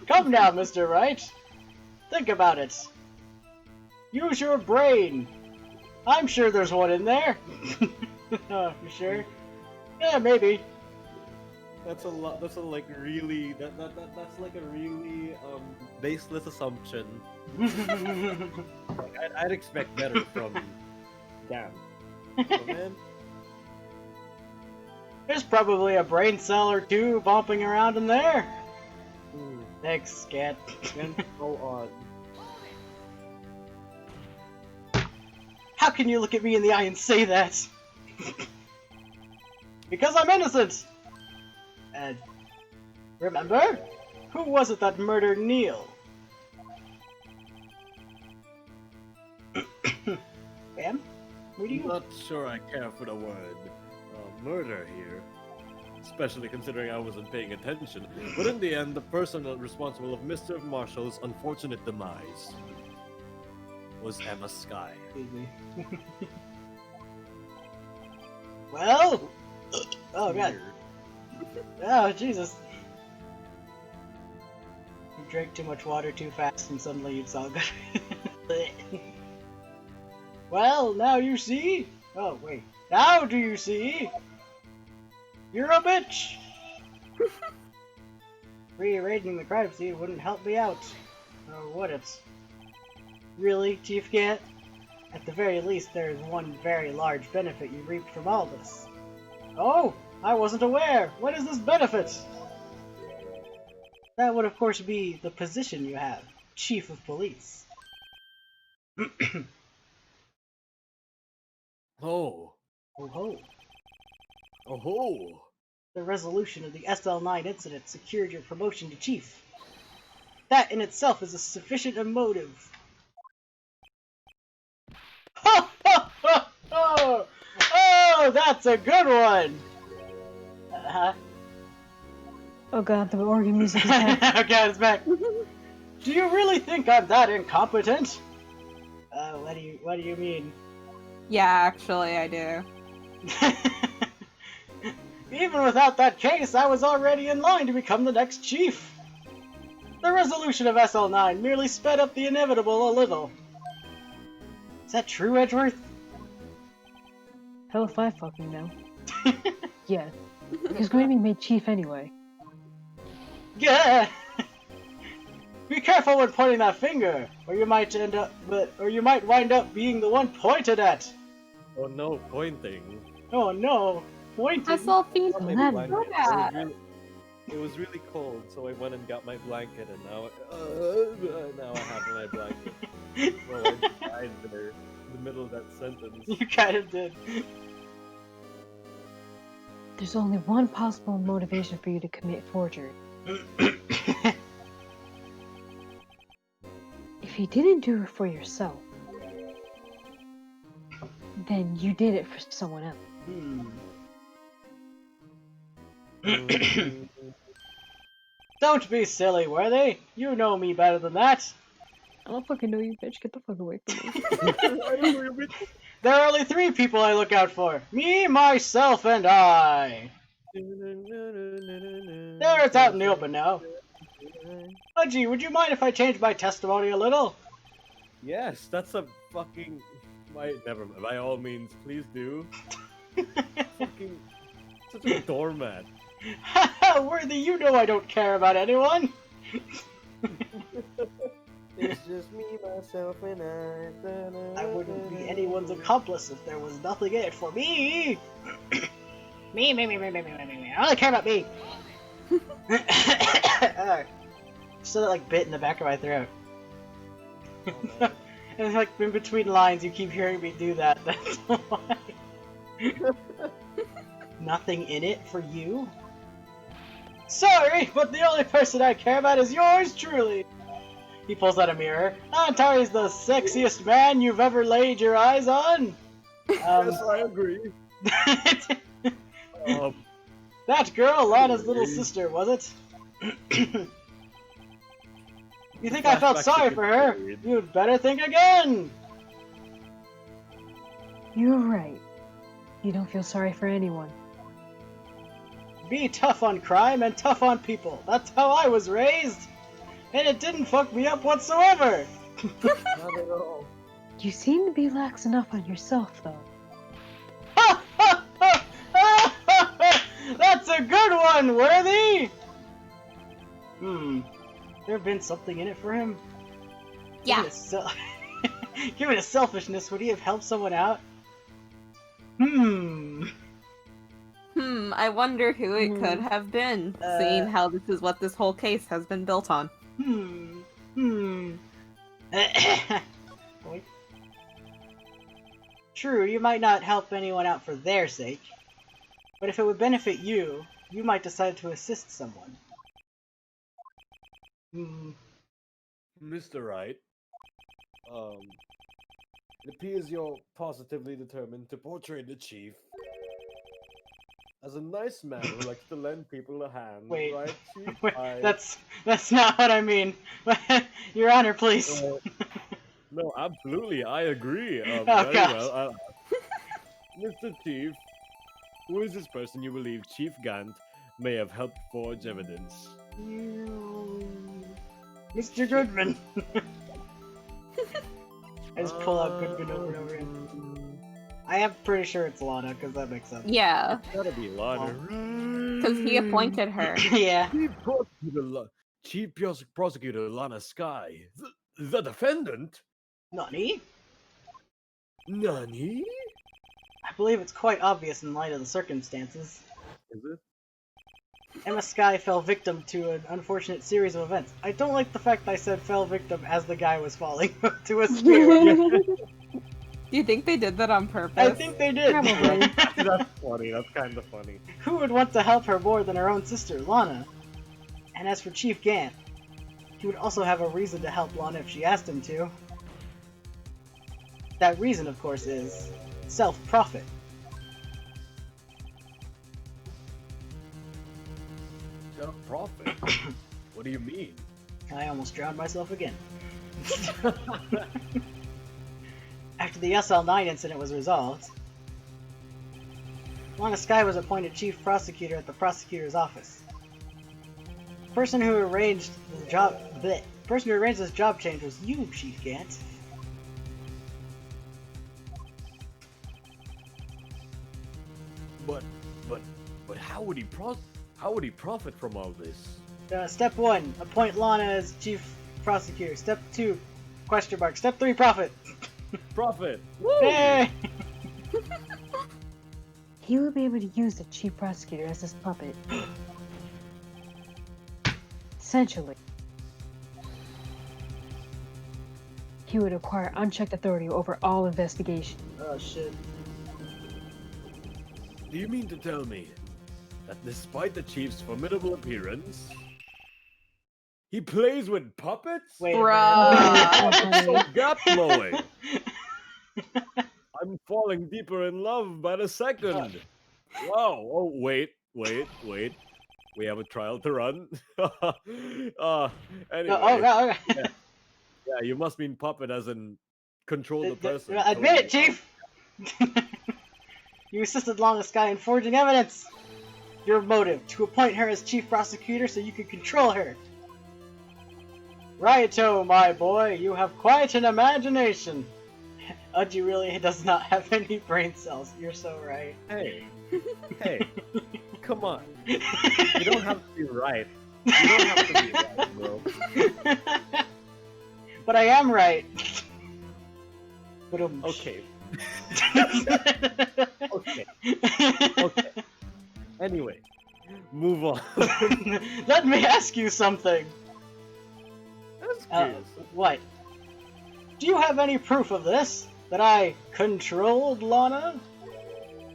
Come now, Mr. Wright. Think about it. Use your brain. I'm sure there's one in there. Oh, you sure? Yeah, maybe. That's a lot. That's a like really. That's like a really baseless assumption. Like, I'd expect better from Gant. So, man, There's probably a brain cell or two bumping around in there. ooh, Thanks, Scat. Gant's so odd. How can you look at me in the eye and say that? Because I'm innocent! And remember? Who was it that murdered Neil? Bam? Where do I'm you... not sure I care for the word murder here. Especially considering I wasn't paying attention. But in the end, the person responsible of Mr. Marshall's unfortunate demise was Emma Sky. Excuse me. Well... Oh god. Oh, Jesus. You drank too much water too fast and suddenly it's all good. Well, now you see? Oh, wait. Now do you see? You're a bitch! Rearranging the crime scene wouldn't help me out. Or would it? Really, Chief Gant? At the very least, there is one very large benefit you reaped from all this. Oh! I wasn't aware! What is this benefit? That would of course be the position you have, Chief of Police. Oh. Oh ho! Oh ho! The resolution of the SL9 incident secured your promotion to Chief. That in itself is a sufficient motive. Ho ho ho ho! Oh, that's a good one! Uh-huh. Oh god, the organ music is back. Okay, it's back. Do you really think I'm that incompetent? What do you mean? Yeah, actually, I do. Even without that case, I was already in line to become the next chief. The resolution of SL9 merely sped up the inevitable a little. Is that true, Edgeworth? Hell if I fucking know. Yeah, he's going to be made chief anyway. Yeah. Be careful when pointing that finger, or you might wind up being the one pointed at. Oh no, pointing. Oh no, pointing. I saw feet. Got my Lemon. blanket. Look at It was really cold, so I went and got my blanket, and now I have my blanket. Well, I died there in the middle of that sentence. You kind of did. There's only one possible motivation for you to commit forgery. If you didn't do it for yourself, then you did it for someone else. Don't be silly, Worthy. You know me better than that. I don't fucking know you, bitch. Get the fuck away from me. There are only 3 people I look out for. Me, myself, and I. There, it's out in the open now. Ichi, would you mind if I change my testimony a little? Yes, that's a fucking. Never mind. By all means, please do. Fucking such a doormat. Haha, Worthy, you know I don't care about anyone. It's just me, myself, and I. I wouldn't be anyone's accomplice if there was nothing in it for me. Me. I only care about me. Just that like bit in the back of my throat. And like in between lines, you keep hearing me do that. That's why. Nothing in it for you? Sorry, but the only person I care about is yours truly. He pulls out a mirror. Antari's the sexiest man you've ever laid your eyes on. Yes, I agree. That girl, Lana's little sister, was it? You think I felt sorry for her? You'd better think again! You're right. You don't feel sorry for anyone. Be tough on crime and tough on people. That's how I was raised! And it didn't fuck me up whatsoever! Not at all. You seem to be lax enough on yourself, though. That's a good one, Worthy! There been something in it for him? Yeah. Given his selfishness, would he have helped someone out? I wonder who it could have been, seeing how this is what this whole case has been built on. True, you might not help anyone out for their sake, but if it would benefit you, you might decide to assist someone. Mr. Wright, it appears you're positively determined to portray the chief as a nice man who likes to lend people a hand, Wait, right, Chief? wait, that's not what I mean. Your Honor, please. No, absolutely, I agree. Oh, Very gosh. well. Mr. Chief, who is this person you believe Chief Gant may have helped forge evidence? Mr. Goodman. I just pull out Goodman over and over again. I am pretty sure it's Lana, because that makes sense. Yeah, It's gotta be Lana. because he appointed her. Yeah. Chief Prosecutor Lana Sky. The defendant? Nani? Nani? I believe it's quite obvious in light of the circumstances. Is it? Emma Sky fell victim to an unfortunate series of events. I don't like the fact that I said fell victim as the guy was falling to a spear. Do you think they did that on purpose? I think they did. Probably. That's funny. That's kind of funny. Who would want to help her more than her own sister, Lana? And as for Chief Gant, he would also have a reason to help Lana if she asked him to. That reason, of course, is self-profit. Self-profit? What do you mean? I almost drowned myself again. After the SL9 incident was resolved, Lana Sky was appointed chief prosecutor at the prosecutor's office. The person who arranged this job change was you, Chief Gant. But how would he profit from all this? Step 1, appoint Lana as chief prosecutor. Step 2, question mark. Step 3, profit. Profit! Yay! He will be able to use the chief prosecutor as his puppet. Essentially, he would acquire unchecked authority over all investigations. Oh shit. Do you mean to tell me that despite the chief's formidable appearance, he plays with puppets? Wait. Bruh. So gut-blowing. I'm falling deeper in love by the second. Wow. Oh, wait. We have a trial to run. Anyway. Oh god. Yeah, you must mean puppet as in control the person. Admit it, Chief! You assisted Lana Sky in forging evidence! Your motive, to appoint her as chief prosecutor so you could control her. Righto, my boy, you have quite an imagination. Uji really does not have any brain cells, you're so right. Hey, come on. You don't have to be right. You don't have to be right, bro. But I am right. Okay. Okay. Anyway, move on. Let me ask you something. That's What? Do you have any proof of this? That I controlled Lana?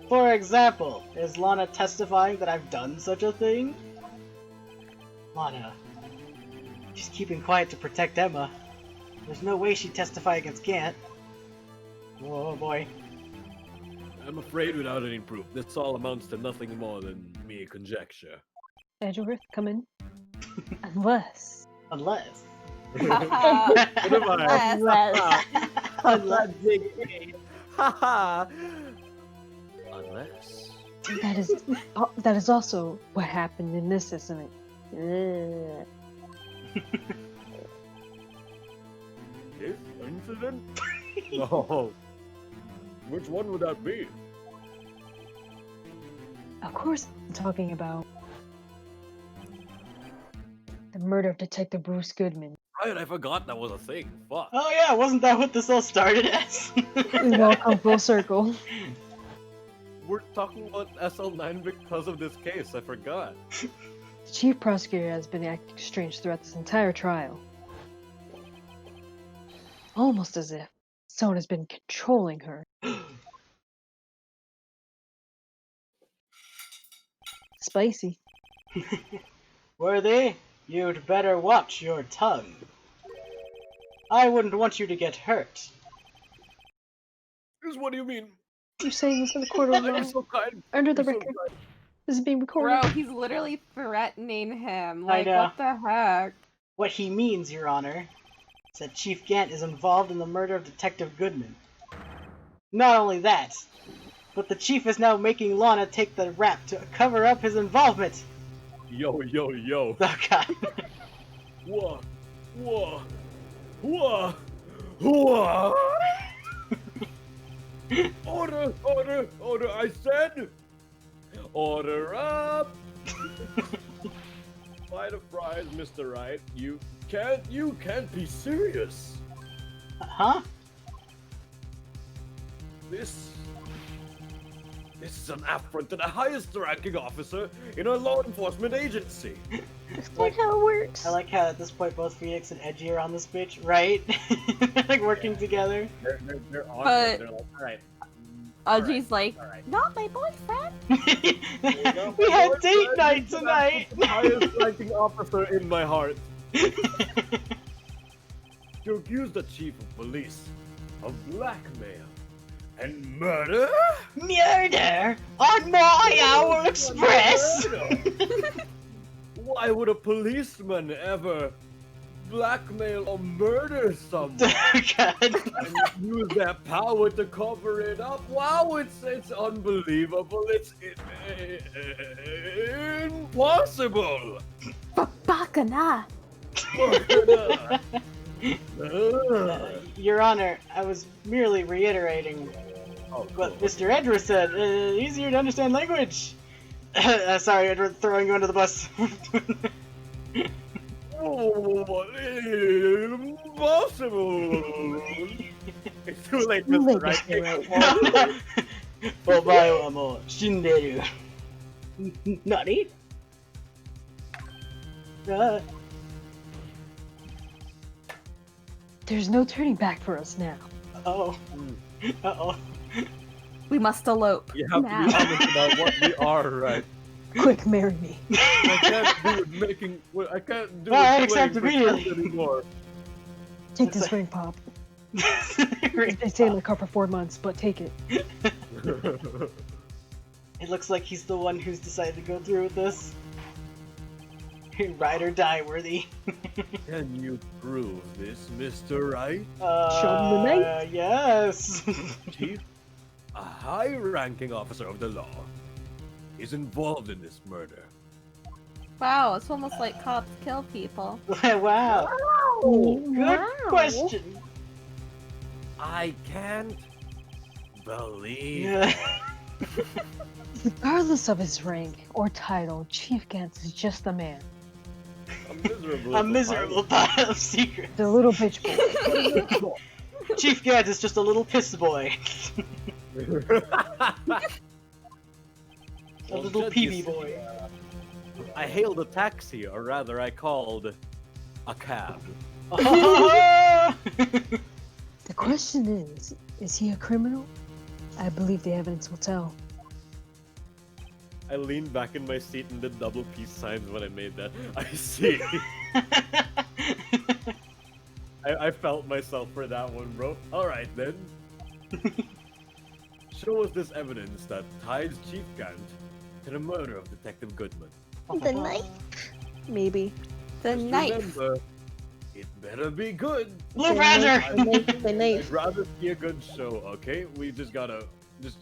For example, is Lana testifying that I've done such a thing? Lana, she's keeping quiet to protect Emma. There's no way she'd testify against Gant. Oh boy. I'm afraid without any proof, this all amounts to nothing more than mere conjecture. Edgeworth, come in. Unless. Unless. What am I? Unless. Unless. That is also what happened in this, isn't it? This incident? No. Which one would that be? Of course, I'm talking about the murder of Detective Bruce Goodman. Right, I forgot that was a thing. Fuck. Oh yeah, wasn't that what this all started as? We all come full circle. We're talking about SL9 because of this case, I forgot. The chief prosecutor has been acting strange throughout this entire trial. Almost as if someone has been controlling her. Spicy. Worthy, you'd better watch your tongue. I wouldn't want you to get hurt. What do you mean? You're saying this in the court of law. You're so kind. Under the You're so record. kind. This is being recorded. Bro, he's literally threatening him. I Like, know. what the heck? What he means, Your Honor, is that Chief Gant is involved in the murder of Detective Goodman. Not only that, but the Chief is now making Lana take the rap to cover up his involvement. Yo, yo, yo. Oh god. Whoa. Whoa. Whoa. Whoa. Order, order, order, I said! Order up! By the fries, Mr. Wright. You can't be serious. Huh? This is an affront to the highest ranking officer in a law enforcement agency. Explain how it works. I like how at this point both Phoenix and Edgy are on this bitch, right? They're like working together. They're on But- it. They're like, alright. Audrey's like, alright. not my boyfriend. We had date night tonight! The highest ranking officer in my heart. To accuse the chief of police of blackmail and murder? Murder on my Owl Express! Why would a policeman ever blackmail or murder someone God. and use that power to cover it up? Wow, it's unbelievable. It's impossible. Bacana. Your Honor, I was merely reiterating Oh, what cool. Mr. Edwards said. Easier to understand language. Sorry, Edward, throwing you under the bus. Oh, impossible! It's too late, Too Mr. late, Right. Wamuubamuu, shinderu. Nani? There's no turning back for us now. Uh-oh. Uh-oh. We must elope. You have now. to be honest about what we are, right? Quick, marry me. I can't do it making. I can't do Alright, it accept playing immediately. pretend anymore. Take this ring, Pop. They stay in the car for 4 months, but take it. It looks like he's the one who's decided to go through with this. Ride or die worthy. Can you prove this, Mr. Right? Show him the knife. Yes. Chief, a high-ranking officer of the law, is involved in this murder. Wow, it's almost like cops kill people. Wow. Good Wow. question. I can't believe. Yeah. Regardless of his rank or title, Chief Gant is just a man. A miserable pile of secrets. The little bitch boy. Chief Gant is just a little piss boy. A little PB boy. I hailed a taxi, or rather, I called a cab. The question is he a criminal? I believe the evidence will tell. I leaned back in my seat and did double peace signs when I made that. I see. I felt myself for that one, bro. Alright then. Show us this evidence that ties Chief Gant to the murder of Detective Goodman. The knife? Maybe. The Just knife. remember, it better be good. Blue Badger! The I'd knife. rather see a good show, okay? We just gotta just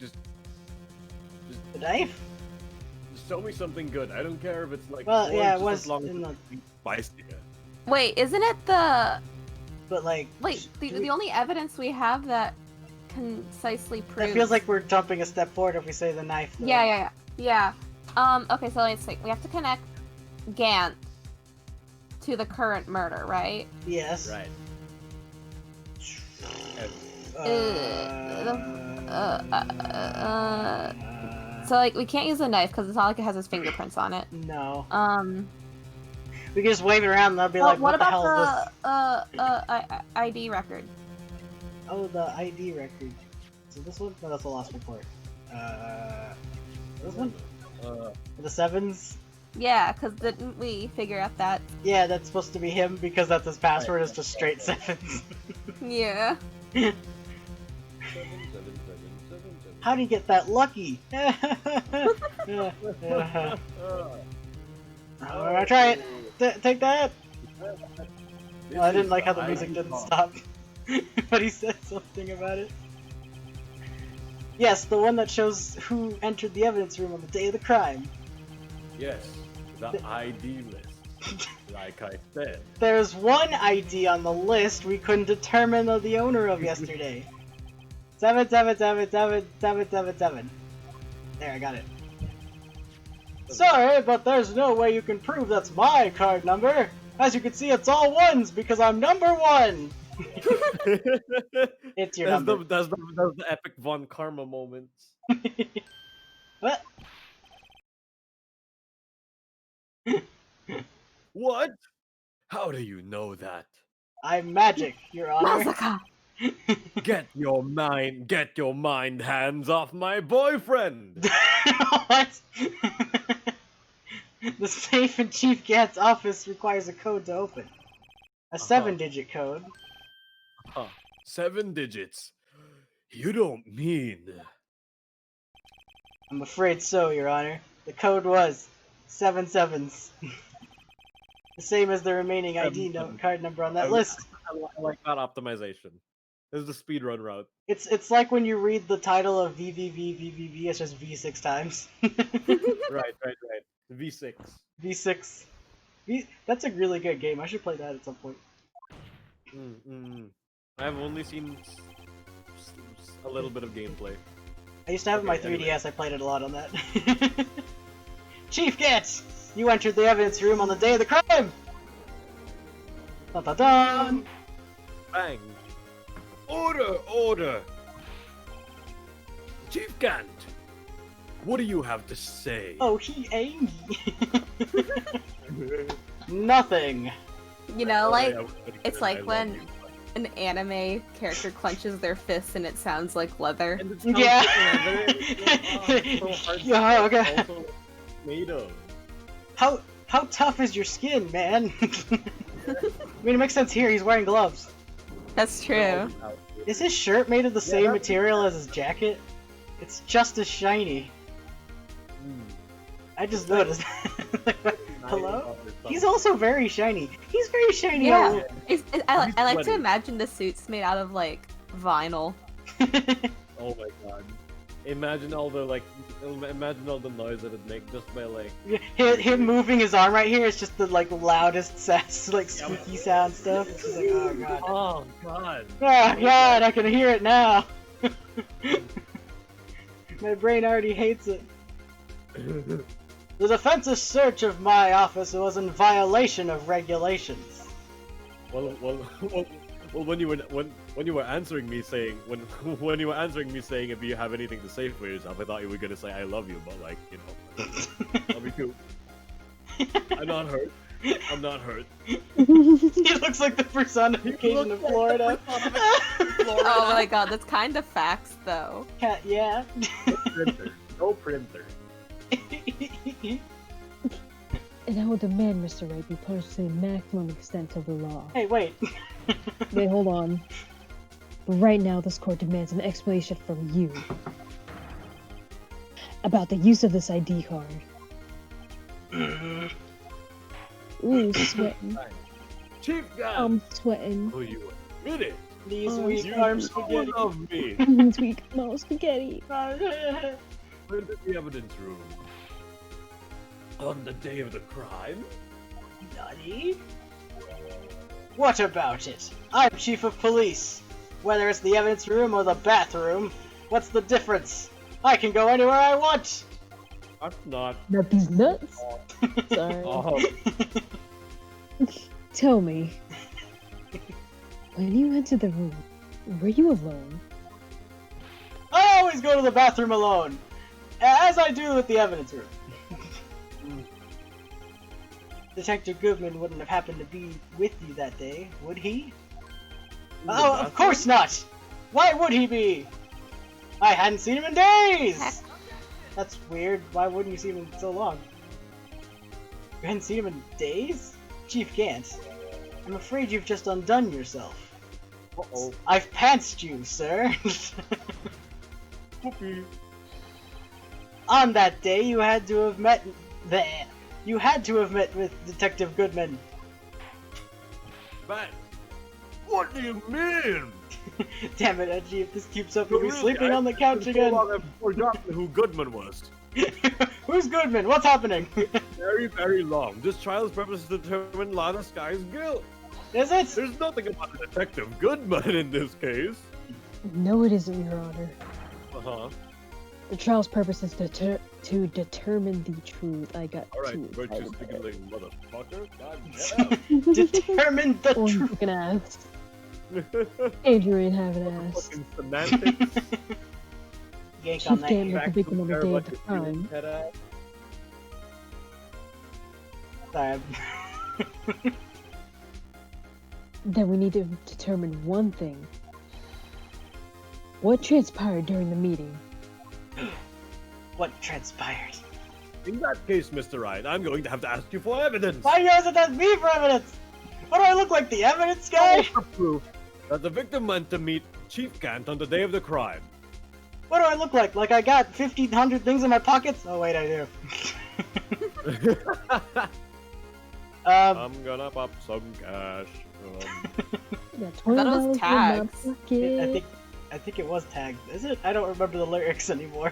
The knife? show me something good. I don't care if it's like Well, yeah, it just was as long as in it's spicy. Wait, isn't it the But like, wait do we- the only evidence we have that concisely proves? it feels like we're jumping a step forward if we say the knife. Though. Yeah. Okay, so let's think. We have to connect Gant to the current murder, right? Yes. Right. So like we can't use the knife because it's not like it has his fingerprints on it. No. We We can just wave it around and they'll be like, what what the hell is about this? the ID record? Oh, the ID record. Is it this one? No, that's the last report. This one? The sevens? Yeah, because didn't we figure out that? Yeah, that's supposed to be him because that's his password is just straight sevens. Yeah. How do you get that lucky? I'm gonna try it. Take that. Oh, I didn't like how the music didn't stop, but he said something about it. Yes, the one that shows who entered the evidence room on the day of the crime. Yes, the ID list. Like I said. There's one ID on the list we couldn't determine the owner of yesterday. 77777777. There, I got it. Sorry, but there's no way you can prove that's my card number. As you can see, it's all ones because I'm number 1. It's your number. That's the epic Von Karma moments. What? What? How do you know that? I'm magic, Your Honor. Mazuka! Get your mind hands off my boyfriend! What? The safe in Chief Gant's office requires a code to open. A 7-digit code. 7 digits. You don't mean... I'm afraid so, Your Honor. The code was 7 sevens. The same as the remaining ID card number on that list. I like that optimization. This is the speedrun route. It's like when you read the title of VVV, it's just V6 times. Right. V6. V6. That's a really good game. I should play that at some point. I've only seen a little bit of gameplay. I used to have my 3DS, I played it a lot on that. Chief Gant! You entered the evidence room on the day of the crime! Dun dun dun! Bang! Order! Chief Gant! What do you have to say? Oh, he angry. Nothing. You know, like, yeah, it's like when an anime character clenches their fists and it sounds like leather. And it sounds Yeah. so hard Yeah, okay. also made of. How tough is your skin, man? I mean, it makes sense here. He's wearing gloves. That's true. Is his shirt made of the same material as his jacket? It's just as shiny. I just noticed. Hello? He's also very shiny. He's very shiny. Yeah. I like to imagine the suits made out of, like, vinyl. Oh my god. Imagine all the noise that it'd make just by like him moving his arm right here is just the like loudest like squeaky sound stuff. It's just like, oh god. Oh god. Oh god, I can hear it now. My brain already hates it. The defensive search of my office was in violation of regulations. Well, when you were answering me saying when you were answering me saying if you have anything to say for yourself, I thought you were gonna say I love you, but like, you know, love you too. I'm not hurt. I'm not hurt. He looks like the personification of Florida. Oh my god, that's kind of facts though. Yeah. No printer. And I will demand Mr. Wright be punished to the maximum extent of the law. Hey, wait. Wait, hold on. But right now, this court demands an explanation from you about the use of this ID card. Ooh, sweating. Chief guy. I'm sweating. Oh, you admit it. These Oh, weak you arm spaghetti. Love me. Sweet mom spaghetti. Where's the evidence room? On the day of the crime? Nutty? What about it? I'm chief of police. Whether it's the evidence room or the bathroom, what's the difference? I can go anywhere I want! I'm not. Not these nuts. Sorry. Oh, Tell me, when you entered the room, were you alone? I always go to the bathroom alone, as I do with the evidence room. Detective Goodman wouldn't have happened to be with you that day, would he? Oh, of course not! Why would he be? I hadn't seen him in days! That's weird. Why wouldn't you see him in so long? You hadn't seen him in days? Chief Gant, I'm afraid you've just undone yourself. Uh-oh. I've pantsed you, sir. Whoopee. On that day, you had to have met with Detective Goodman. But what do you mean? Damn it, Edgy, if this keeps up, you'll be Really, sleeping on the couch so again. long I've forgotten who Goodman was. Who's Goodman? What's happening? Very, very long. This trial's purpose is to determine Lana Sky's guilt. Is it? There's nothing about Detective Goodman in this case. No, it isn't, Your Honor. Uh-huh. The trial's purpose is to determine the truth. I got Alright, too virtue excited there. signaling motherfucker. God damn. Determine the Oh, you truth. fucking ass. And you ain't having ass. Fucking semantics. Yank Chief on that. Gant was the Facts victim on the compare day what of the you're crime. feeling, head ass. Sorry. Then we need to determine one thing. What transpired during the meeting? What transpired? In that case, Mr. Ryan, I'm going to have to ask you for evidence. Why doesn't that me for evidence? What do I look like, the evidence guy? For proof that the victim went to meet Chief Gant on the day of the crime. What do I look like? Like I got 1,500 things in my pockets? Oh wait, I do. I'm gonna pop some cash. Got thought it was $20 in my tags. pocket. I think it was tagged. Is it? I don't remember the lyrics anymore.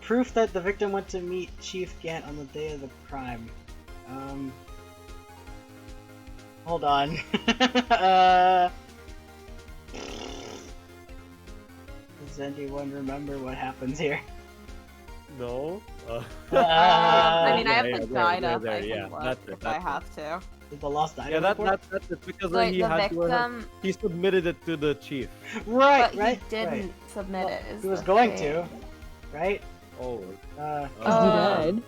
Proof that the victim went to meet Chief Gant on the day of the crime. Hold on. Does anyone remember what happens here? No. I mean, I have yeah, vagina. there, I can yeah, look that's it, if that's I it. have to. The lost item Yeah, report? that's it because Like he the had to. victim, He submitted it to the chief. Right, but right, he didn't right. submit Well, it. is he was the going thing. to, right? Oh. Uh, He died.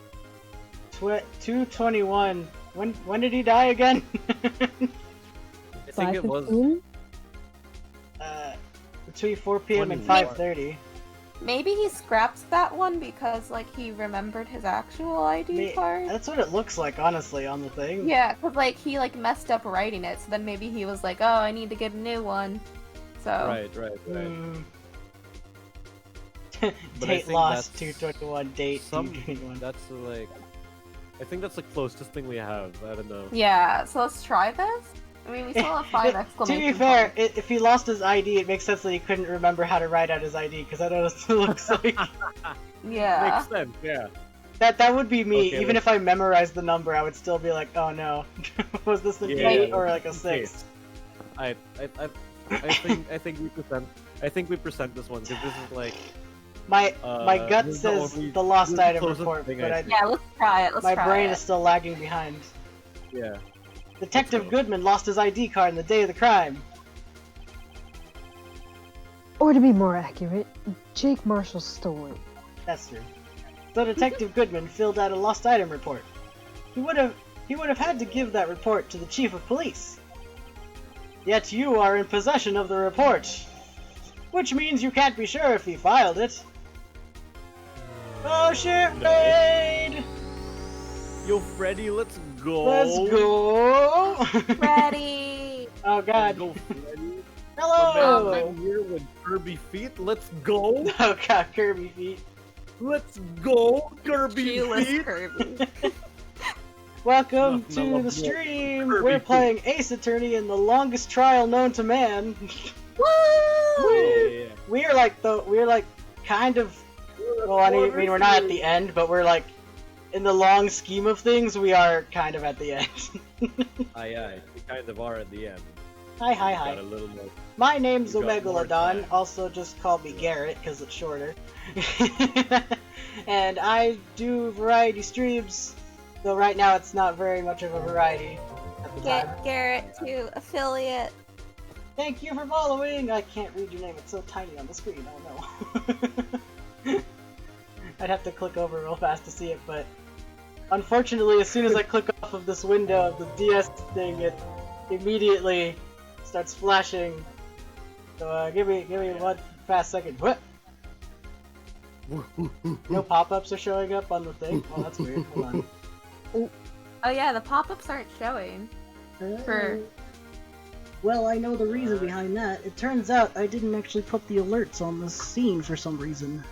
221. When did he die again? I think it was. 5:15? Between 4 p.m. and 21. 5:30. Maybe he scrapped that one because, like, he remembered his actual ID card. That's what it looks like, honestly, on the thing. Yeah, because, like, he, like, messed up writing it, so then maybe he was like, oh, I need to get a new one. So. Right. But I Date think lost, that's 221, date Some 221. that's like. I think that's the closest thing we have. I don't know. Yeah, so let's try this. I mean, we still have 5 To exclamation be fair, points. if he lost his ID, it makes sense that he couldn't remember how to write out his ID, because I know what it looks like. Yeah. Makes sense. Yeah. That would be me. Okay, Even if I memorized the number, I would still be like, oh no. Was this a Yeah, 8 or like a okay. 6? I think we present this one because this is like My gut this is the says only- the lost this is the item closest report, thing but I I, think. Yeah, let's try it. Let's my try brain it. is still lagging behind. Yeah. Detective Let's go. Goodman lost his ID card on the day of the crime. Or to be more accurate, Jake Marshall stole it. That's true. So Detective Goodman filled out a lost item report. He would have had to give that report to the chief of police. Yet you are in possession of the report, which means you can't be sure if he filed it. Oh shit, raid! Yo, Freddy, let's go. Let's go! Ready! Oh Let's god. go, Freddy. Hello! I'm here with Kirby feet. Let's go. Oh god, Kirby feet. Let's go, Kirby Shoeless feet. Kirby. Welcome Nothing I to love the more. stream. Kirby We're feet. playing Ace Attorney in the longest trial known to man. Woo! Yeah. We're like kind of. Well, I mean, we're not at the end, but we're like, in the long scheme of things, we are kind of at the end. Aye. We kind of are at the end. Hi. Got a little more. My name's You got more Omegalodon. time. Also, just call me Garrett because it's shorter. And I do variety streams, though right now it's not very much of a variety at the time. Get Garrett to affiliate. Thank you for following! I can't read your name, it's so tiny on the screen, oh no. I'd have to click over real fast to see it, but unfortunately as soon as I click off of this window of the DS thing, it immediately starts flashing. So give me one fast second. What? No pop-ups are showing up on the thing? Oh, that's weird. Hold on. Oh yeah, the pop-ups aren't showing. For Well, I know the reason behind that. It turns out I didn't actually put the alerts on the scene for some reason.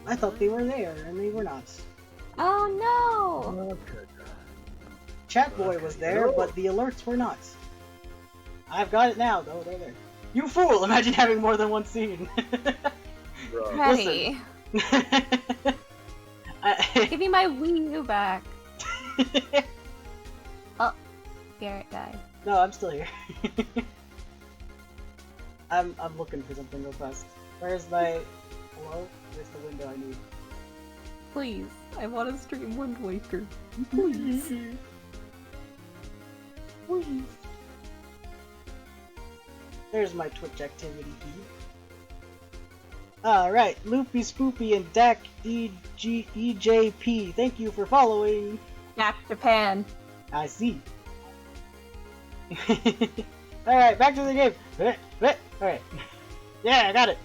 I thought they were there, and they were not. oh no! Chatboy was there, but the alerts were not. I've got it now, though. They're there. You fool! Imagine having more than one scene. Ready. Give me my Wii U back. Oh, Garrett died. No, I'm still here. I'm looking for something real fast. Where's my... Hello? Where's the window I need? Please, I want to stream Wind Waker. Please. Please. There's my Twitch activity feed. Alright, Loopy Spoopy and Dak EJP, thank you for following. Back Japan. I see. Alright, back to the game. Alright. Yeah, I got it.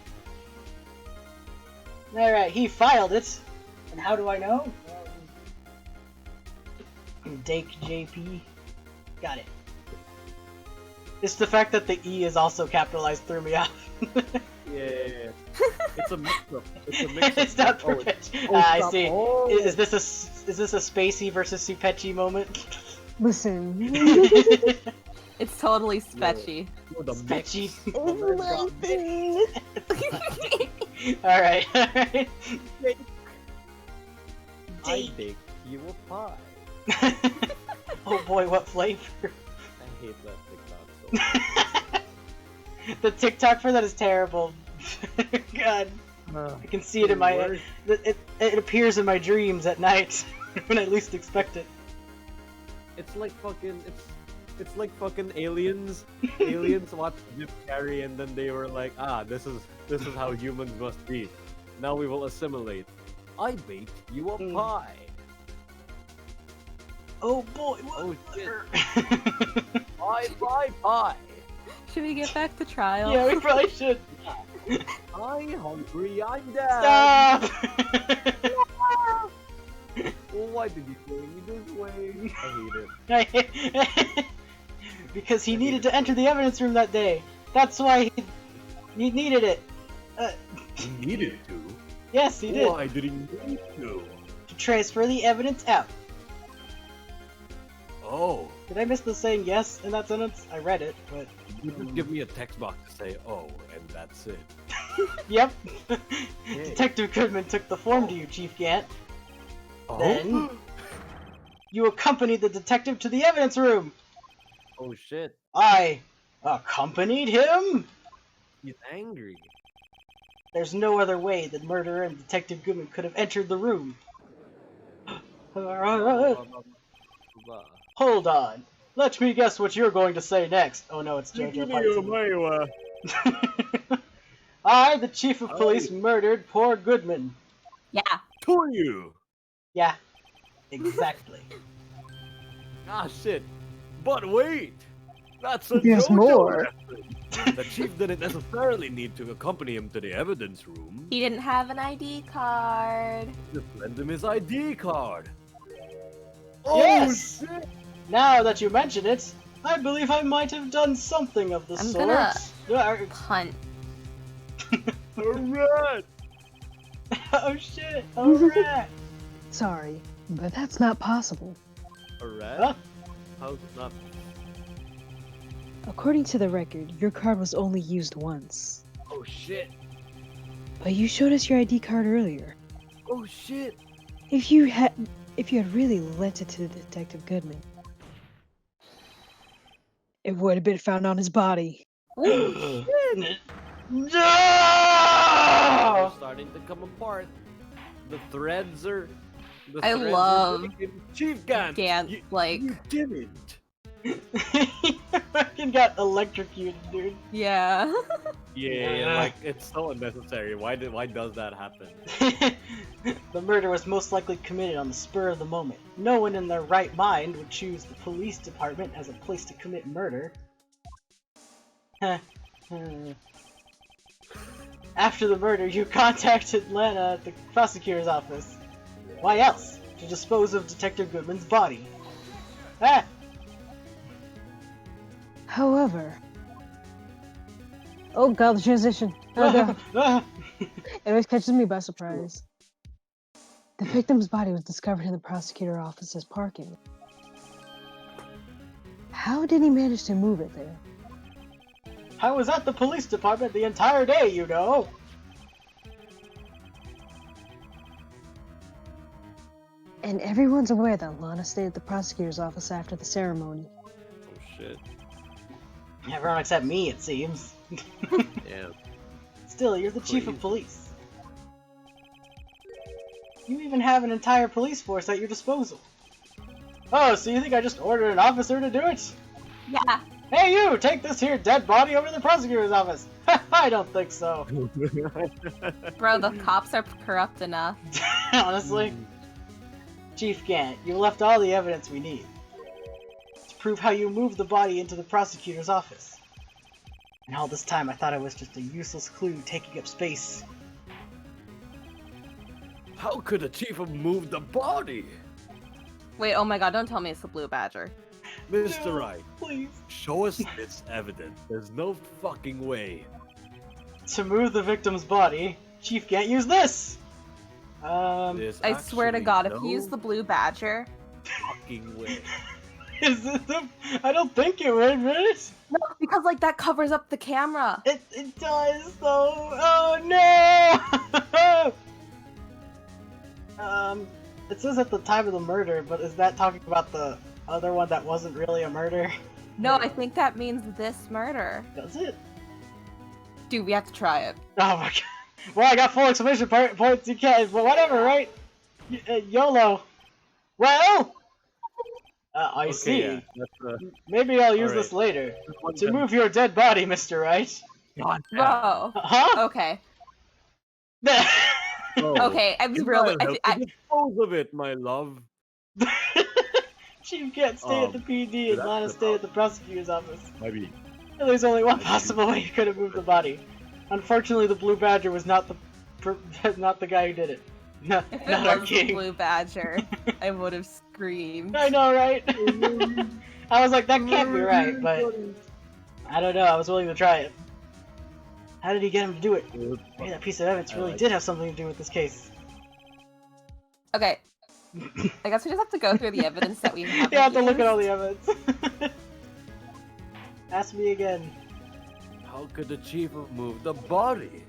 Alright, he filed it. And how do I know? Dake JP. Got it. It's the fact that the E is also capitalized threw me off. Yeah. It's a mix-up. It's a mix-up. It's not Oh, Supecci. oh, I stop. see. Oh. Is this a Spacey versus Supecci moment? Listen. It's totally spetchy. Oh, the mix. Spetchy. Lighting. Alright. I bake you a pie. Oh boy, what flavor? I hate that TikTok so The TikTok for that is terrible. God. I can see it in my... It appears in my dreams at night when I least expect it. It's like fucking it's like fucking aliens. Aliens watched Jim Carrey and then they were like, this is how humans must be. Now we will assimilate. I baked you a pie. Oh boy, what? Oh shit. Pie. Should we get back to trial? Yeah, we probably should. I'm hungry, I'm dead. Stop! Well, why did you throw me this way? I hate it. Because he needed to enter the evidence room that day. That's why he needed it. You needed to? Yes, he did. Why did he need to? To transfer the evidence out. Oh. Did I miss the saying yes in that sentence? I read it, but... You just give me a text box to say, oh, and that's it. Yep. Hey. Detective Goodman took the form to you, Chief Gant. Oh? Then... You accompanied the detective to the evidence room! Oh shit. I... accompanied him? He's angry. There's no other way that murderer and Detective Goodman could have entered the room. Hold on. Let me guess what you're going to say next. Oh no, it's JoJo Fights. I, the chief of police, murdered poor Goodman. Yeah. To you! Yeah, exactly. Ah shit. But wait! That's a There's JoJo more. reference. The chief didn't necessarily need to accompany him to the evidence room. He didn't have an ID card. Just lend him his ID card. Yes! Oh shit! Now that you mention it, I believe I might have done something of the I'm sort. gonna- Punt. Alright! Oh shit, alright! Sorry, but that's not possible. Alright? Huh? How's it not? According to the record, your card was only used once. Oh shit! But you showed us your ID card earlier. Oh shit! If you had really lent it to Detective Goodman, it would have been found on his body. Oh shit! No! They're starting to come apart. The threads are. I love Chief Gant. Gant, like- you didn't. He fucking got electrocuted, dude. Yeah. Yeah, like it's so unnecessary. Why does that happen? The murder was most likely committed on the spur of the moment. No one in their right mind would choose the police department as a place to commit murder. After the murder, you contacted Lana at the prosecutor's office. Why else? To dispose of Detective Goodman's body. Ah! However... Oh god, the transition. Oh god. It always catches me by surprise. The victim's body was discovered in the prosecutor's office's parking lot. How did he manage to move it there? I was at the police department the entire day, you know. And everyone's aware that Lana stayed at the prosecutor's office after the ceremony. Oh shit. Everyone except me, it seems. Damn. Still, you're the chief of Crazy. police. You even have an entire police force at your disposal. Oh, so you think I just ordered an officer to do it? Yeah. Hey you, take this here dead body over to the prosecutor's office. I don't think so. Bro, the cops are corrupt enough. Honestly. Chief Gant, you left all the evidence we need to prove how you moved the body into the prosecutor's office. And all this time I thought it was just a useless clue taking up space. How could a chief have moved the body? Wait, oh my god, don't tell me it's the blue badger. Mr. No, Wright, please. show us this evidence. There's no fucking way. To move the victim's body, Chief Gant used this! There's I swear to actually god, no if you use the blue badger... fucking way. Is it the... I don't think it would, right? No, because like that covers up the camera. It does though. Oh no! It says at the time of the murder, but is that talking about the other one that wasn't really a murder? No, I think that means this murder. Does it? Dude, we have to try it. Oh my god. Well, I got full exclamation points. You can't. But whatever, right? YOLO. Well. I see. Yeah, that's, Maybe I'll use Alright. this later. To move your dead body, Mr. Wright. God damn. Bro. Huh? Okay. Oh, Okay, I'm you really... gotta help me dispose of it, my love. Chief can't stay at the PD and that's Lana the stay at the prosecutor's office. Maybe. And there's only one possible way you could have moved the body. Unfortunately, the Blue Badger was not the guy who did it. Not If our it was the king. blue badger, I would have screamed. I know, right? I was like, that can't be right, but I don't know. I was willing to try it. How did he get him to do it? Maybe that piece of evidence really did have something to do with this case. Okay. I guess we just have to go through the evidence that we have. You have to look at all the evidence. Ask me again. How could the chief have moved the body?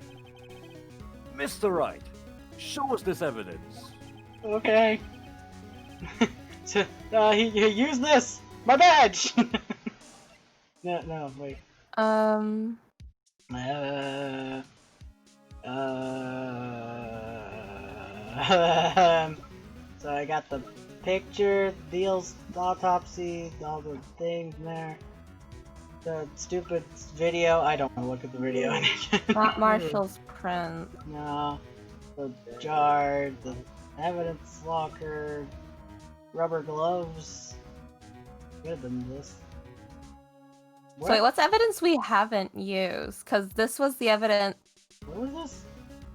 Mr. Wright, show us this evidence. Okay. He used this! My badge! No, wait. So I got the picture, Deal's autopsy, all the things there. The stupid video, I don't want to look at the video. Not Marshall's print. No. The jar, the evidence locker, rubber gloves. Could have been this. So wait, what's evidence we haven't used? Because this was the evidence. What was this?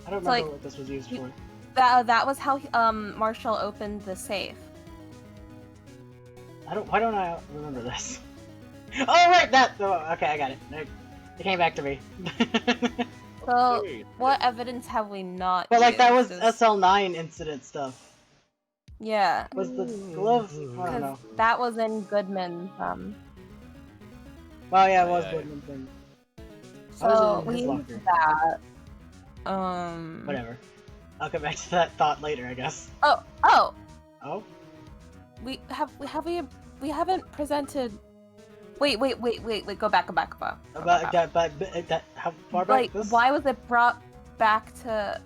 I don't It's remember like- what this was used for. That was how Marshall opened the safe. Why don't I remember this? Oh right, that. Oh, okay, I got it. It came back to me. So Okay. what evidence have we not? But like that was used? SL9 incident stuff. Yeah, Was the gloves? I don't because know. that was in Goodman's. Well, yeah, it was Yeah. Goodman thing. So How was it in we his used locker? that. Whatever. I'll come back to that thought later, I guess. Oh, Oh. we haven't presented. Wait. Go back. About that, how far back? Like, This? why was it brought back to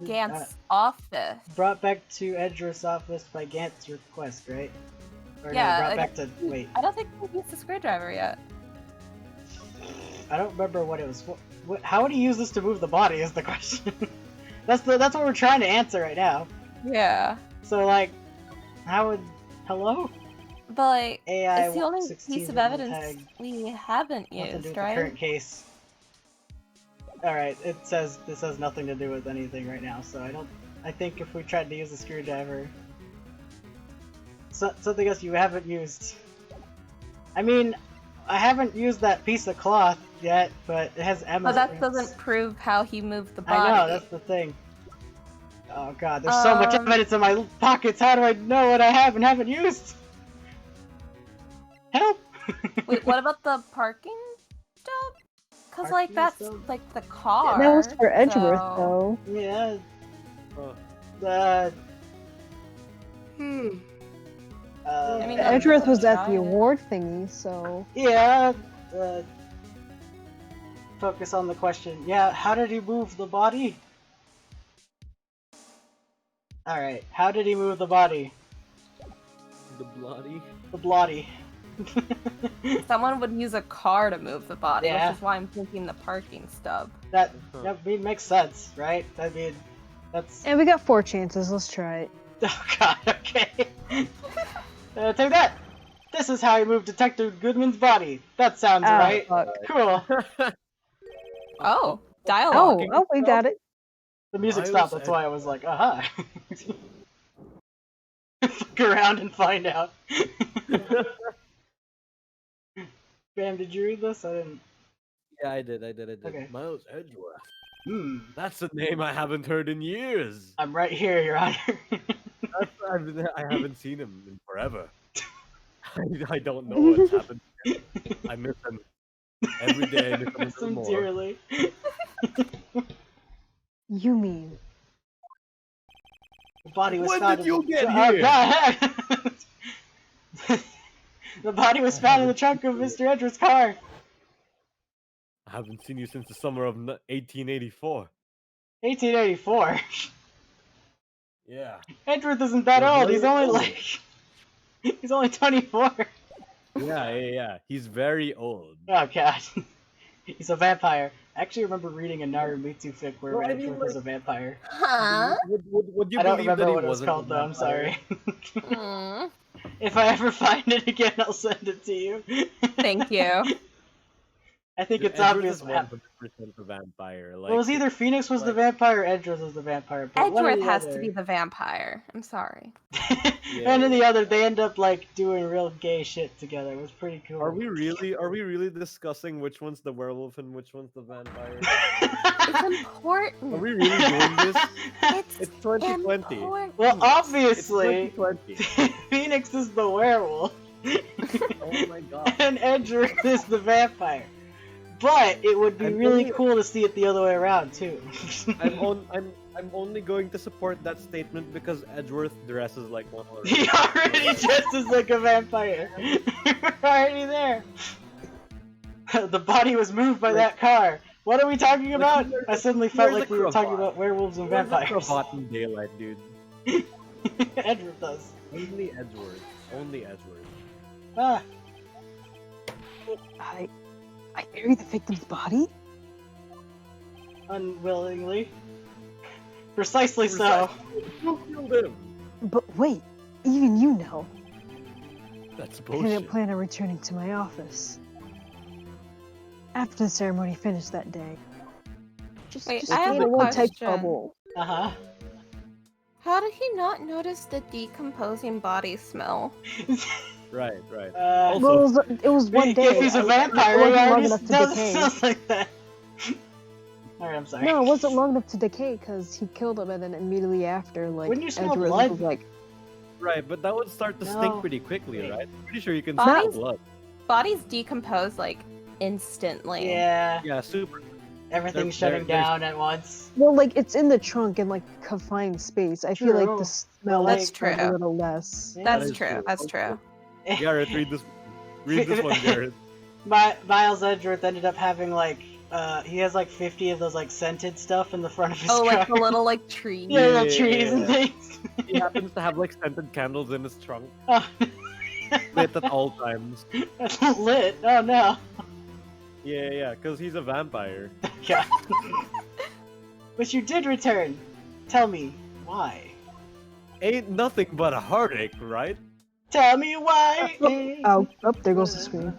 Gant's office? Brought back to Edgeworth's office by Gant's request, right? Or Yeah, no, brought like- back to wait. I don't think we used the screwdriver yet. I don't remember what it was for. How would he use this to move the body? Is the question. That's what we're trying to answer right now. Yeah, So like, how would hello? but like, AI it's the only 16 piece of hidden evidence tag. we haven't Nothing to do used, with the right? current case. Alright, it says this has nothing to do with anything right now, so I think if we tried to use a screwdriver... something else you haven't used. I mean, I haven't used that piece of cloth yet, but it has Emma's But that prints. doesn't prove how he moved the body. I know, that's the thing. Oh god, there's so much evidence in my pockets, how do I know what I have and haven't used? Help! Wait, what about the parking stub? Cause like Parking that's stub? like the car. That was for Edgeworth, so- though. Yeah. I mean, Edgeworth was at try the it. award thingy, so... Yeah, focus on the question. Yeah, how did he move the body? Alright, how did he move the body? The bloody. The bloody. Someone would use a car to move the body, Yeah. which is why I'm thinking the parking stub. That makes sense, right? I mean, that's... And we got 4 chances, let's try it. Oh god, okay. Take that! This is how he moved Detective Goodman's body. That sounds right. Fuck. Cool. Oh, dialogue. Oh, we got it. The music Why stopped, was that's why I was like, aha. Fuck around and find out. Bam, did you read this? I didn't. Yeah, I did. Okay. Miles Edgeworth. Hmm. That's a name I haven't heard in years. I'm right here, Your Honor. I haven't seen him in forever. I don't know what's happened. I miss him every day. I miss him a Miss little him more. dearly. You mean... The body was When found did in you the get Oh, here? God. The body was found in the trunk of Mr. Edgeworth's car. I haven't seen you since the summer of 1884. 1884. Yeah. Edgeworth isn't that You're old. very He's only old. like... He's only 24. Yeah. He's very old. Oh god. He's a vampire. I actually remember reading a Narumitsu fic where Well, I Edgeworth mean, was a vampire. Huh? Would you I don't believe that remember he what it was wasn't called a though, I'm vampire? sorry. Mm, If I ever find it again, I'll send it to you. thank you. I think Dude, it's Edgeworth obvious. is 100% a vampire. Like, Well, it was either Phoenix was the like- vampire or Edgeworth was the vampire. But one or Edgeworth the has other. to be the vampire. I'm sorry. One or the other, they end up like doing real gay shit together. It was pretty cool. Are we really discussing which one's the werewolf and which one's the vampire? It's important. Are we really doing this? It's It's 2020. important. Well, It's obviously, 2020. Phoenix is the werewolf. Oh my god. And Edgeworth is the vampire. But it would be I'm really only- cool to see it the other way around too. I'm only going to support that statement because Edgeworth dresses like one already. He already dresses like a vampire. We're already there. The body was moved by that car. What are we talking about? where's I suddenly the- felt where's like the we were talking cravat? about werewolves and Where's the vampires. cravat in daylight, dude. Edgeworth does. Only Edgeworth. Only Edgeworth. Ah, I buried the victim's body? unwillingly. Precisely so. Who killed him? But wait, even you know. That's I didn't bullshit. plan on returning to my office. After the ceremony finished that day. Wait, I have stay in a one tight question. bubble. Uh-huh. How did he not notice the decomposing body smell? Right. Uh, Also- Well, it was one day. if he's a I- vampire, it he wasn't long already enough to does decay. smells like that. Alright, I'm sorry. No, it wasn't long enough to decay because he killed him, and then immediately after, like, Wouldn't you smell Edgeworth blood? was like, Right, but that would start to No. stink pretty quickly, Wait. right? Pretty sure you can Bodies- smell blood. Bodies decompose like instantly. Yeah, Yeah, super. everything's There- shutting there's- down at once. well, like it's in the trunk in like confined space. I feel like True. the smell That's is kind of true. a little less. Yeah. That's That is true. true. That's true. Garrett, read this. Read this one, Garrett. Miles Edgeworth ended up having like, he has like 50 of those like scented stuff in the front of his Oh, car. like the little like tree. Yeah, the Yeah. trees and things. He happens to have like scented candles in his trunk, Oh. lit at all times. That's lit. Oh no. Yeah, because he's a vampire. God. But you did return. Tell me why. Ain't nothing but a heartache, right? Tell me why. Oh, there goes the screen.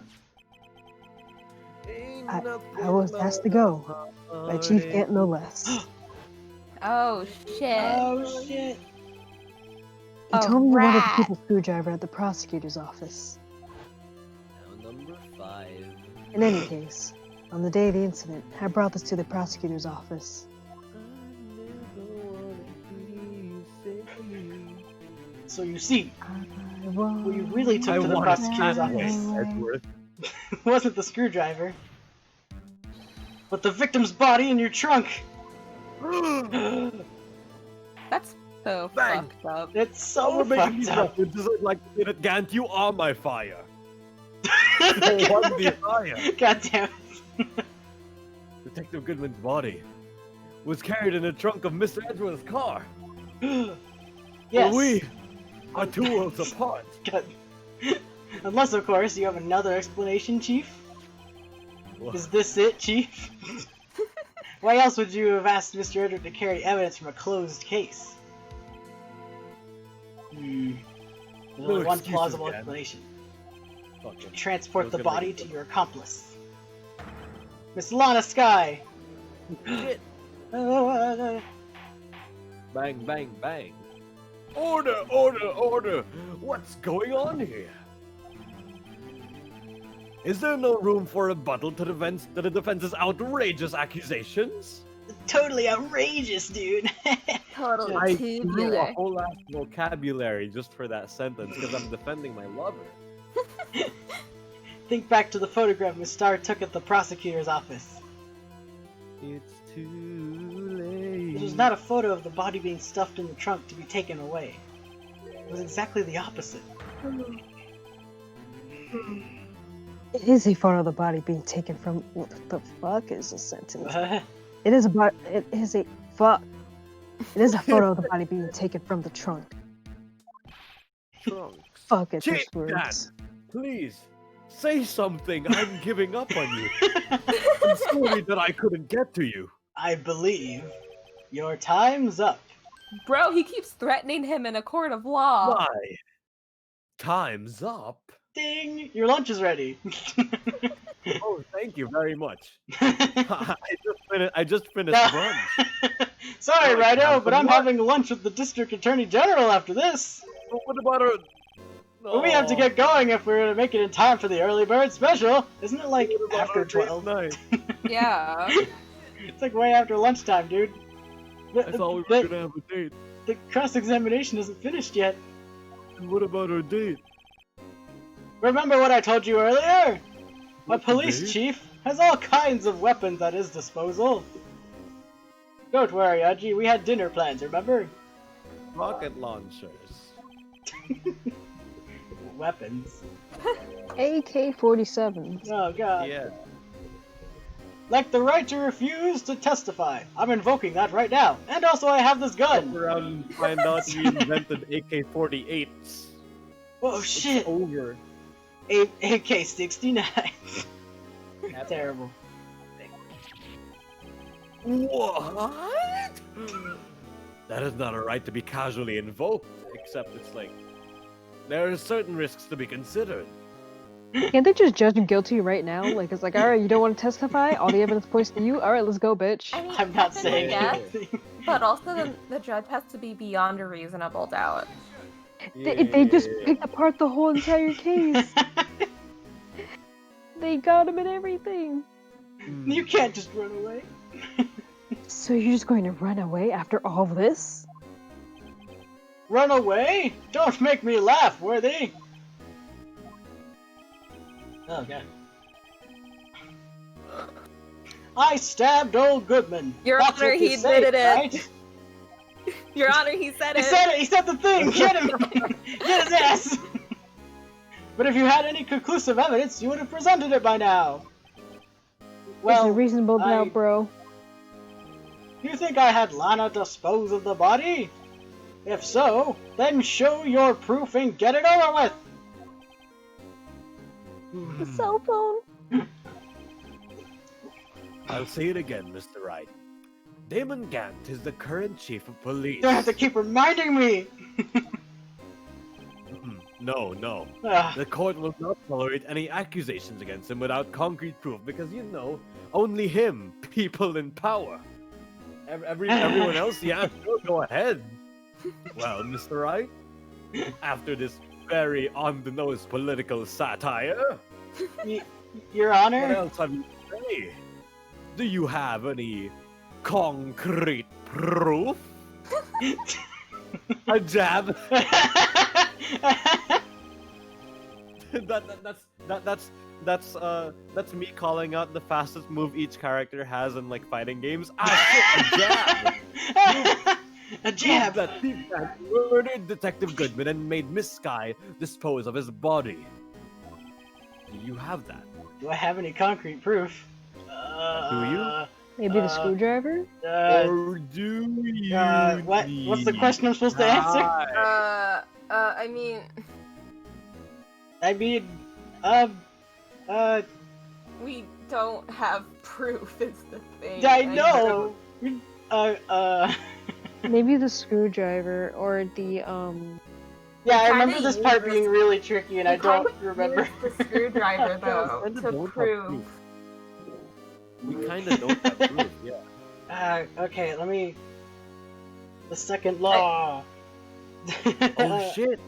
Ain't I was asked to go by Chief Gant no less. Oh shit. Oh shit. He A told me you wanted to rat. keep a screwdriver at the prosecutor's office. Now number 5. In any case, on the day of the incident, I brought this to the prosecutor's office. So you see, What what you really took to the prosecutor's office Edgeworth. wasn't the screwdriver, but the victim's body in your trunk. That's so Bang. fucked up. It's Oh, so we're making fucked these up. references like it, Gant, you are my fire. You are the fire. God damn it. Detective Goodman's body was carried in the trunk of Mr. Edgeworth's car. Yes. But we are 2 worlds apart. God. Unless, of course, you have another explanation, Chief. Is this it, Chief? Why else would you have asked Mr. Edward to carry evidence from a closed case? There's No only one excuses, plausible man. explanation. Fuck it. Transport I the was gonna body make it to up. your accomplice. Miss Lana Sky! Shit. Bang, bang, bang. Order, order, order! What's going on here? Is there no room for rebuttal to the defense's outrageous accusations? Totally outrageous, dude! Totally I threw a tubular. whole ass vocabulary just for that sentence because I'm defending my lover. Think back to the photograph Miss Starr took at the prosecutor's office. It's too late. This was not a photo of the body being stuffed in the trunk to be taken away. It was exactly the opposite. It is a photo of the body being taken from. What the fuck is this sentence? It is a fuck. It is a photo of the body being taken from the trunk. Trunks. Fuck it, Chief those words. Gant, please say something. I'm giving up on you. I'm sorry that I couldn't get to you. I believe your time's up. Bro, he keeps threatening him in a court of law. Why? Time's up. Ding! Your lunch is ready. Oh, thank you very much. I just finished brunch. Sorry, Oh, I Rhino, have but some I'm having lunch with the District Attorney General after this. But what about our? But we have to get going if we're gonna make it in time for the early bird special. Isn't it like What about after our date 12? night? Yeah. It's like way after lunchtime, dude. I thought we were gonna have a date. The cross-examination isn't finished yet. And what about our date? Remember what I told you earlier? A What's the police date? chief has all kinds of weapons at his disposal. Don't worry, Ichi, we had dinner plans, remember? Rocket launchers. Weapons. AK-47. Oh god. Yeah. Like the right to refuse to testify. I'm invoking that right now. And also I have this gun. Around and find out we invented AK-48s. Oh It's shit. over. AK-69. Terrible. What? That is not a right to be casually invoked, except it's like there are certain risks to be considered. Can't they just judge him guilty right now? Like, it's like, alright, you don't want to testify? All the evidence points to you? Alright, let's go, bitch. I mean, I'm not technically, saying yes, anything. but also the judge has to be beyond a reasonable doubt. They just picked apart the whole entire case. They got him and everything. You can't just run away. So you're just going to run away after all of this? Run away? Don't make me laugh, Worthy! Oh god. I stabbed old Goodman. Your That's Honor, what you he say, admitted it. right? Your Honor, he said He it. said it! He said the thing! Get him! Get his ass! But if you had any conclusive evidence, you would have presented it by now. Well, Well, a reasonable I- doubt, bro. you think I had Lana dispose of the body? If so, then show your proof and get it over with! The cell phone. I'll say it again, Mr. Wright. Damon Gant is the current chief of police. You don't have to keep reminding me! No. Ah, The court will not tolerate any accusations against him without concrete proof because, only him, people in power. Everyone else, yeah, sure, go ahead. Well, Mr. Wright, after this very on-the-nose political satire, Your what Honor? else have you to say? Do you have any concrete proof? A jab? That's me calling out the fastest move each character has in like fighting games. Shit, a jab! A jab! That thief that murdered Detective Goodman and made Miss Sky dispose of his body. Do you have that? Do I have any concrete proof? Do you? Maybe the screwdriver? Or do you? What's the question I'm supposed to answer? I mean, I mean, we don't have proof. Is the thing. I know. Maybe the screwdriver or the Yeah, I kinda remember this part use- being really tricky, and I don't remember. Use the screwdriver though Kinda to don't have prove. We kind of don't have proof, yeah. Okay, let me. The second law. Oh shit!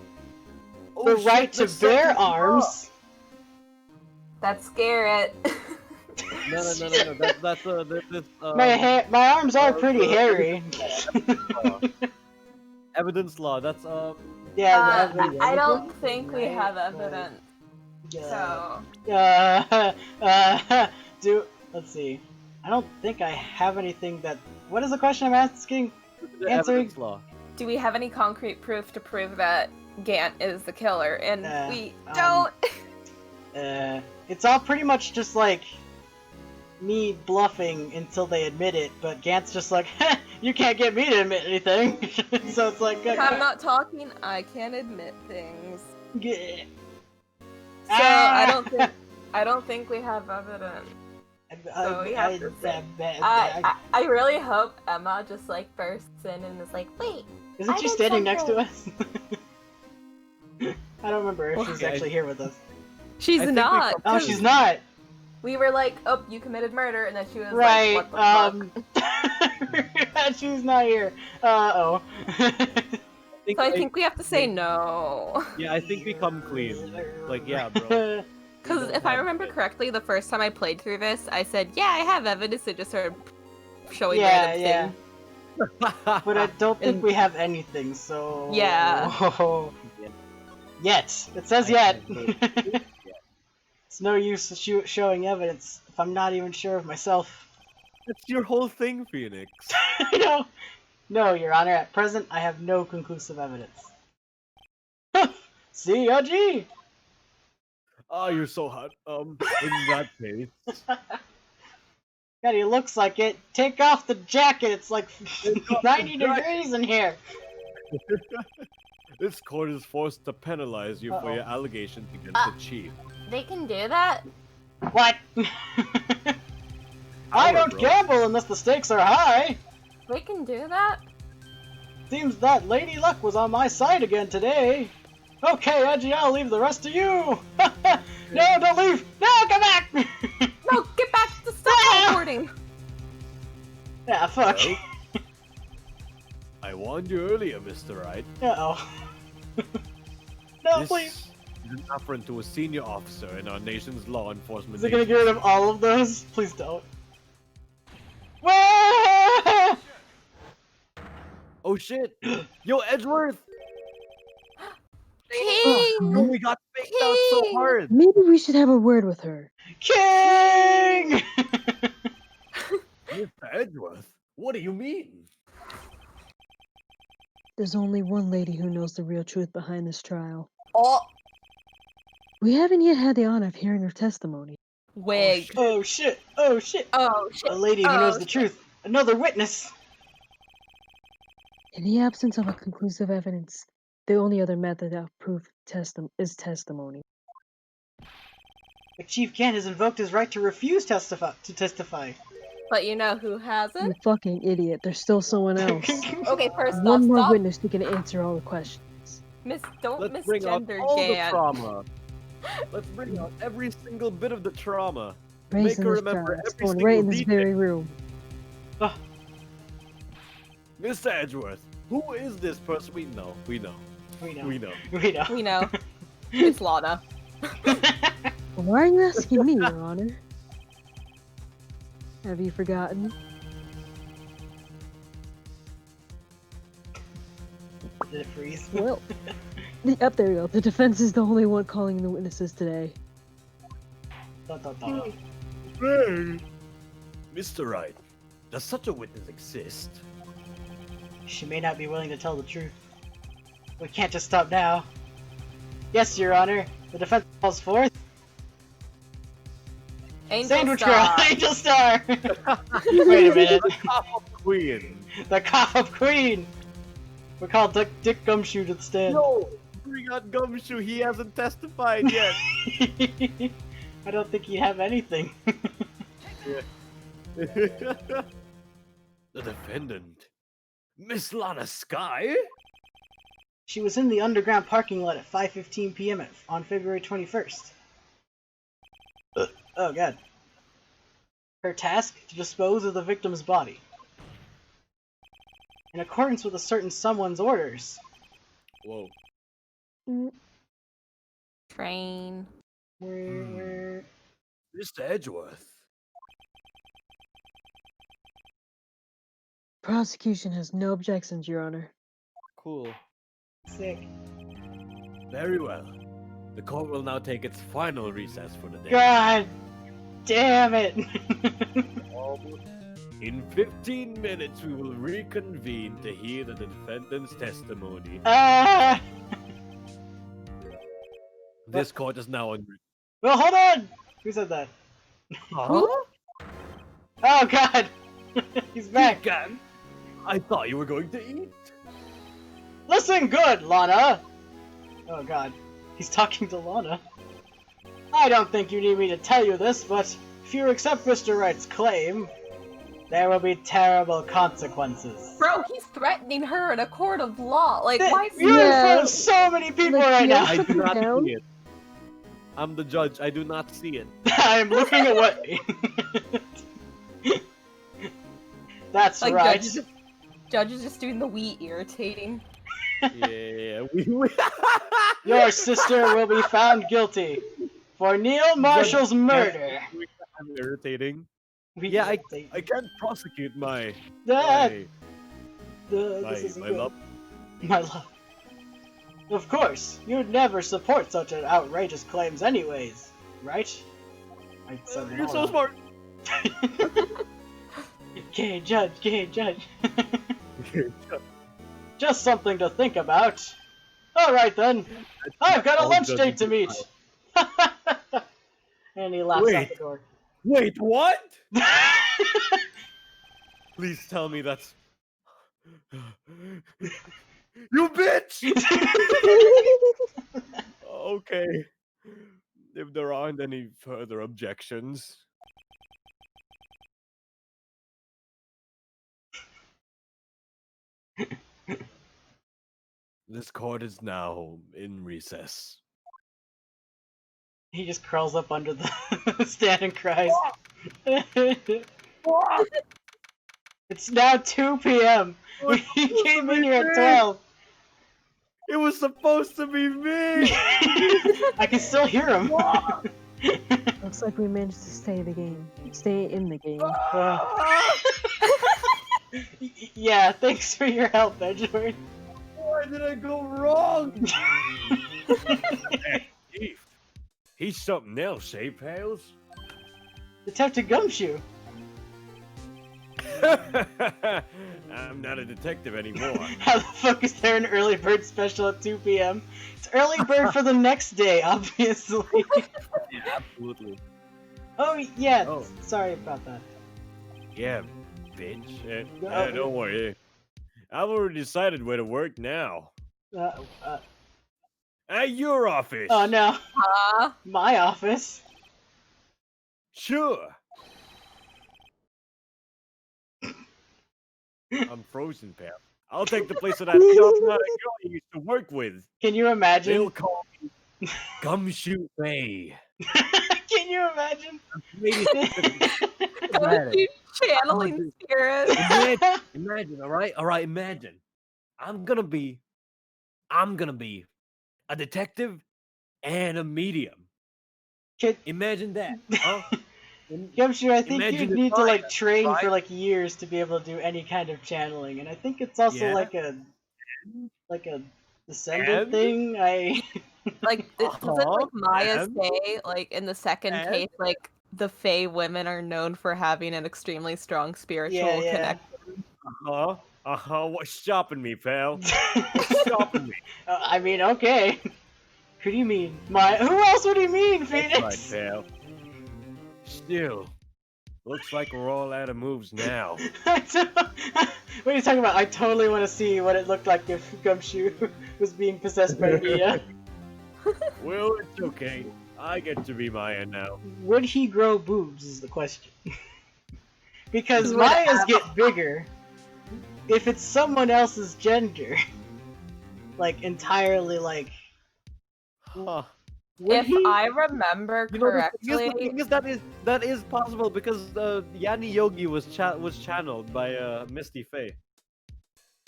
The right to bear arms. That's Garrett. No. That's this. My arms are pretty hairy. Evidence law. That's Yeah. the evidence. I don't think we have evidence. Yeah. So Let's see. I don't think I have anything that. What is the question I'm asking? the Answering- evidence law. do we have any concrete proof to prove that Gant is the killer? And we um, don't. It's all pretty much just like me bluffing until they admit it, but Gant's just like, you can't get me to admit anything. So it's like, If I'm not talking, I can't admit things. yeah. So I don't think we have evidence. So we have to say. I really hope Emma just like bursts in and is like, wait. Isn't I she did standing next to something. us? I don't remember if she's Okay. actually here with us. She's I think we not. come- Oh, she's not. We were like, oh, you committed murder, and then she was Right. like, what the fuck? She's not here. Oh. So I think we have to say no. Yeah, I think we come clean. Like, yeah, bro. Because if I remember correctly, the first time I played through this, I said, yeah, I have evidence. It just started showing random Yeah. things. But I don't think And- we have anything, so. Yeah. Yet. It says yet. It's no use showing evidence if I'm not even sure of myself. That's your whole thing, Phoenix. No, Your Honor. At present, I have no conclusive evidence. See, OG! Oh, you're so hot. In that case. God, he looks like it. Take off the jacket. It's like 90 degrees in here. This court is forced to penalize you for your allegations against the chief. They can do that? What? I don't bro. gamble unless the stakes are high. They can do that? Seems that Lady Luck was on my side again today. Okay, Edgy, I'll leave the rest to you. No, don't leave. No, come back. No, get back to stop teleporting. Yeah, fuck. Well, I warned you earlier, Mr. Wright. Uh-oh. No, This please. is an affront to a senior officer in our nation's law enforcement Is it gonna agency. get rid of all of those? Please don't. Wah! Oh shit! Yo, Edgeworth! King! We got faked out so King! hard! maybe we should have a word with her. King! Mr. Edgeworth? What do you mean? There's only one lady who knows the real truth behind this trial. Oh, We haven't yet had the honor of hearing her testimony. wig. Oh shit! Oh shit! Oh, shit. A lady who knows Oh, the shit. truth. Another witness. In the absence of a conclusive evidence, the only other method of proof is testimony. The Chief Gant has invoked his right to refuse testify. But you know who You hasn't? fucking idiot, there's still someone else. Okay, first off, One more stop. witness who can answer all the questions. Don't Let's bring out misgender all the Gant. trauma. Let's bring out every single bit of the trauma. Make Raising her this remember child. It's every going single right in this detail. very room. Mr. Edgeworth, who is this person? We know. We know. We know. We know. We know. It's Lana. Why are you asking me, Your Honor? Have you forgotten? Did it freeze? Well, up there we go. The defense is the only one calling the witnesses today. Dun, dun, dun. Hey. Mr. Wright, does such a witness exist? She may not be willing to tell the truth. We can't just stop now. Yes, Your Honor. The defense calls forth. Angel Sandwich Star. Girl, Angel Star. Wait a minute. Queen. The cough up queen. We call Dick Gumshoe to the stand. No! Bring out Gumshoe, he hasn't testified yet. I don't think he'd have anything. The defendant. Miss Lana Sky? She was in the underground parking lot at 5:15 p.m. on February 21st. Oh god. Her task? To dispose of the victim's body. In accordance with a certain someone's orders. Whoa. Train. We're... Mr. Edgeworth. Prosecution has no objections, Your Honor. Cool. sick. Very well. The court will now take its final recess for the day. God damn it! In 15 minutes, we will reconvene to hear the defendant's testimony. Ah! This court is now on. Well, hold on! Who said that? Huh? Oh god! He's back! God, I thought you were going to eat. Listen good, Lana! Oh god. He's talking to Lana. I don't think you need me to tell you this, but if you accept Mr. Wright's claim, there will be terrible consequences. Bro, he's threatening her in a court of law. Like, Th- why is You're in front Yeah. of so many people Like, right yeah. now! I do not Down? see it. I'm the judge. I do not see it. I'm looking at what... That's like right. Judge is just doing the wheat irritating. Yeah, we. Your sister will be found guilty for Neil Marshall's murder. I'm irritating. We- Yeah, I can't prosecute my That, my, this is my good. love. My love. Of course, you'd never support such an outrageous claims anyways, right? I said You're all so that. smart. Gay judge, gay judge. Just something to think about. Alright then, I've got a All lunch judges date to meet. And he laughs out Wait. the door. Wait, what? Please tell me that's. You bitch! Okay. If there aren't any further objections. This court is now in recess. He just crawls up under the stand and cries. It's now 2 p.m. He came in here at 12. It was supposed to be me! I can still hear him. Looks like we managed to stay in the game. Yeah, thanks for your help, Edgeworth. Why did I go wrong? Hey, Chief. He's something else, eh, pals? Detective Gumshoe. I'm not a detective anymore. How the fuck is there an early bird special at 2 p.m.? It's early bird for the next day, obviously. Yeah, absolutely. Oh, yeah. Oh. Sorry about that. Yeah, bitch. No. Don't worry. I've already decided where to work now. At your office. Oh no. Ah, My office. Sure. I'm frozen, pal. I'll take the place of that dogmatic girl you used to work with. Can you imagine? They'll call me Gumshoe Bay. Can you imagine? Lady, Don't you channeling spirits. imagine, all right, imagine. I'm gonna be a detective and a medium. Can, Imagine that, huh? Gumshoe, I think Imagine you'd the need to like science, train for right? like years to be able to do any kind of channeling, and I think it's also Yeah. like a descendant And? thing. Like, doesn't like Maya and? say, like, in the second And? case, like, the Fae women are known for having an extremely strong spiritual Yeah. connection? What's stopping me, pal? What's stopping me? I mean, okay. Who do you mean? Who else would he mean, Phoenix? That's right, pal. Still, looks like we're all out of moves now. What are you talking about? I totally want to see what it looked like if Gumshoe was being possessed by Mia. Well, it's okay. I get to be Maya now. Would he grow boobs is the question. Because He would Maya's have- get bigger if it's someone else's gender. Like, entirely, like... Huh. Would If he? I remember You know, correctly, the thing is that is possible because Yanni Yogi was channeled by Misty Faye.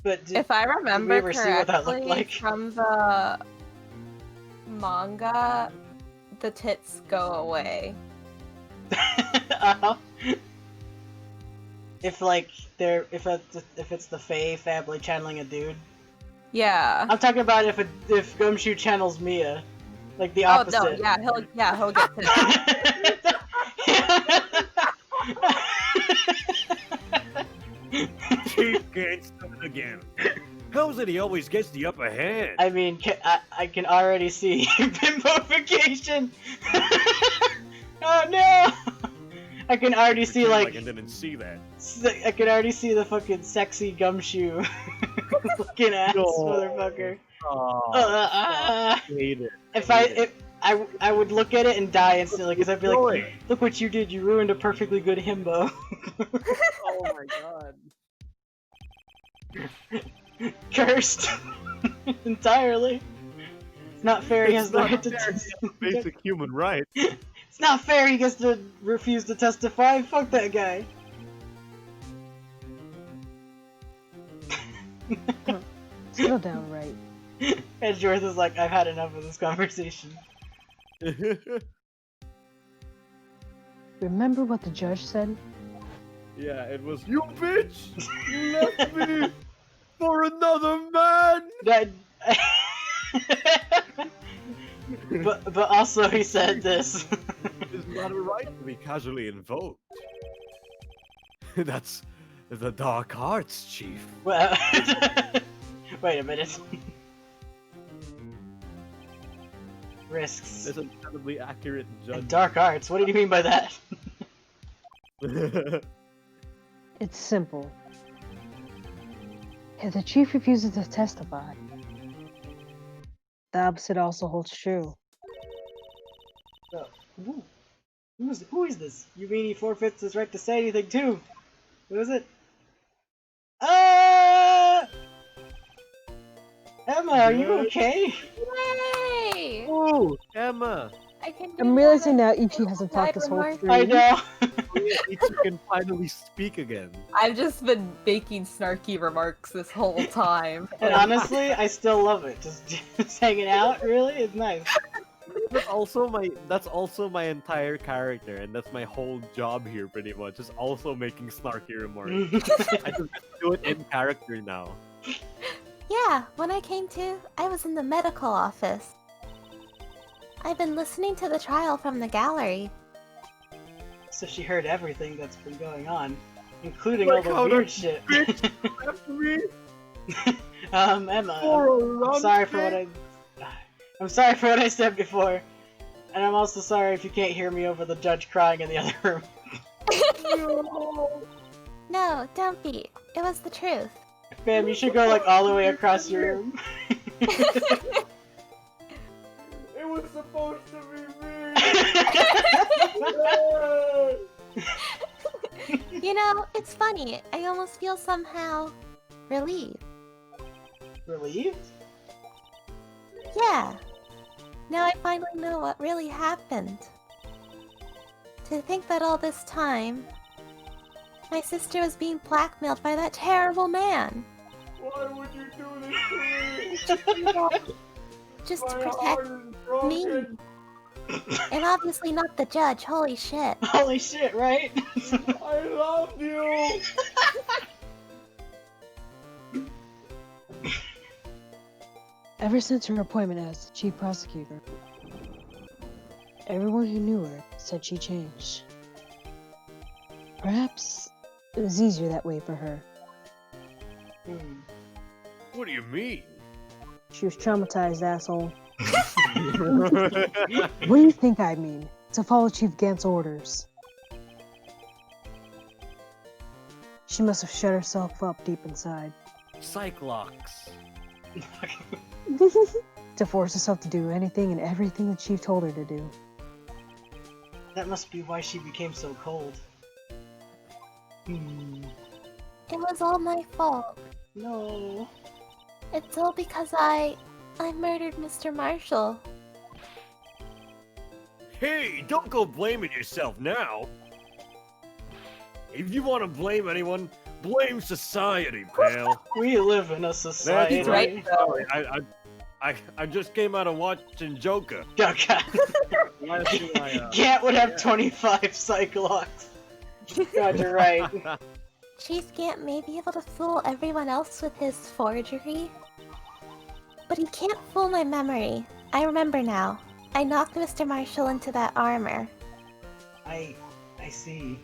But if I remember ever see what that looked correctly, like? from the manga, the tits go away. If like if it's the Fae family channeling a dude. Yeah. I'm talking about if Gumshoe channels Mia, like the Oh opposite. no, he'll get tits. Chief gets it again. How's it he always gets the upper hand? I mean, I can already see bimbofication. Oh no! I can already see Pretend like I didn't see that. I can already see the fucking sexy Gumshoe looking ass motherfucker. Hate it. If I would look at it and die instantly because I'd be like, look what you did, you ruined a perfectly good himbo. Oh my god. Cursed entirely. It's not fair he has the right to Basic human right. It's not fair he gets to refuse to testify. Fuck that guy. Still downright. Edgeworth is like, I've had enough of this conversation. Remember what the judge said? Yeah, it was you bitch! You left me for another man! That... but also he said this. It's not a right to be casually invoked. That's the dark arts, Chief. Well, wait a minute. Risks. That's an incredibly accurate And judge. dark arts, what do you mean by that? It's simple. If the chief refuses to testify, the opposite also holds true. So, who is this? You mean he forfeits his right to say anything too? Who is it? Emma, are you okay? Yay! Oh, Emma! I can do I'm realizing that. now Ichi hasn't talked this whole Remarks. through. I know. Ichi can finally speak again. I've just been making snarky remarks this whole time. And honestly, I still love it. Just hanging out, really? It's nice. That's also my entire character, and that's my whole job here, pretty much. Is also making snarky remarks. I just do it in character now. Yeah, when I came to, I was in the medical office. I've been listening to the trial from the gallery. So she heard everything that's been going on, including Like all how the the weird shit. Left me Emma, for a I'm run sorry for what I'm sorry for what I said before, and I'm also sorry if you can't hear me over the judge crying in the other room. No. No, don't be. It was the truth. Fam, you should go like all the way across your room. It was supposed to be me. You know, it's funny. I almost feel somehow relieved. relieved? Yeah. Now I finally know what really happened. To think that all this time, my sister was being blackmailed by that terrible man. Why would you do this to me? Just to My protect heart is me. broken. And obviously not the judge, holy shit. Holy shit, right? I love you. Ever since her appointment as the chief prosecutor, everyone who knew her said she changed. Perhaps it was easier that way for her. What do you mean? She was traumatized, asshole. What do you think I mean? To follow Chief Gant's orders. She must have shut herself up deep inside. Cyclops. To force herself to do anything and everything the chief told her to do. That must be why she became so cold. It was all my fault. No. It's all because I murdered Mr. Marshall. Hey, don't go blaming yourself now. If you want to blame anyone, blame society, pal. We live in a society. That's right. Sorry, I just came out of watching Joker. Oh, God. Last thing Gant would have 25 Cyclops. God, you're right. Chief Gant may be able to fool everyone else with his forgery, but he can't fool my memory. I remember now. I knocked Mr. Marshall into that armor. I see.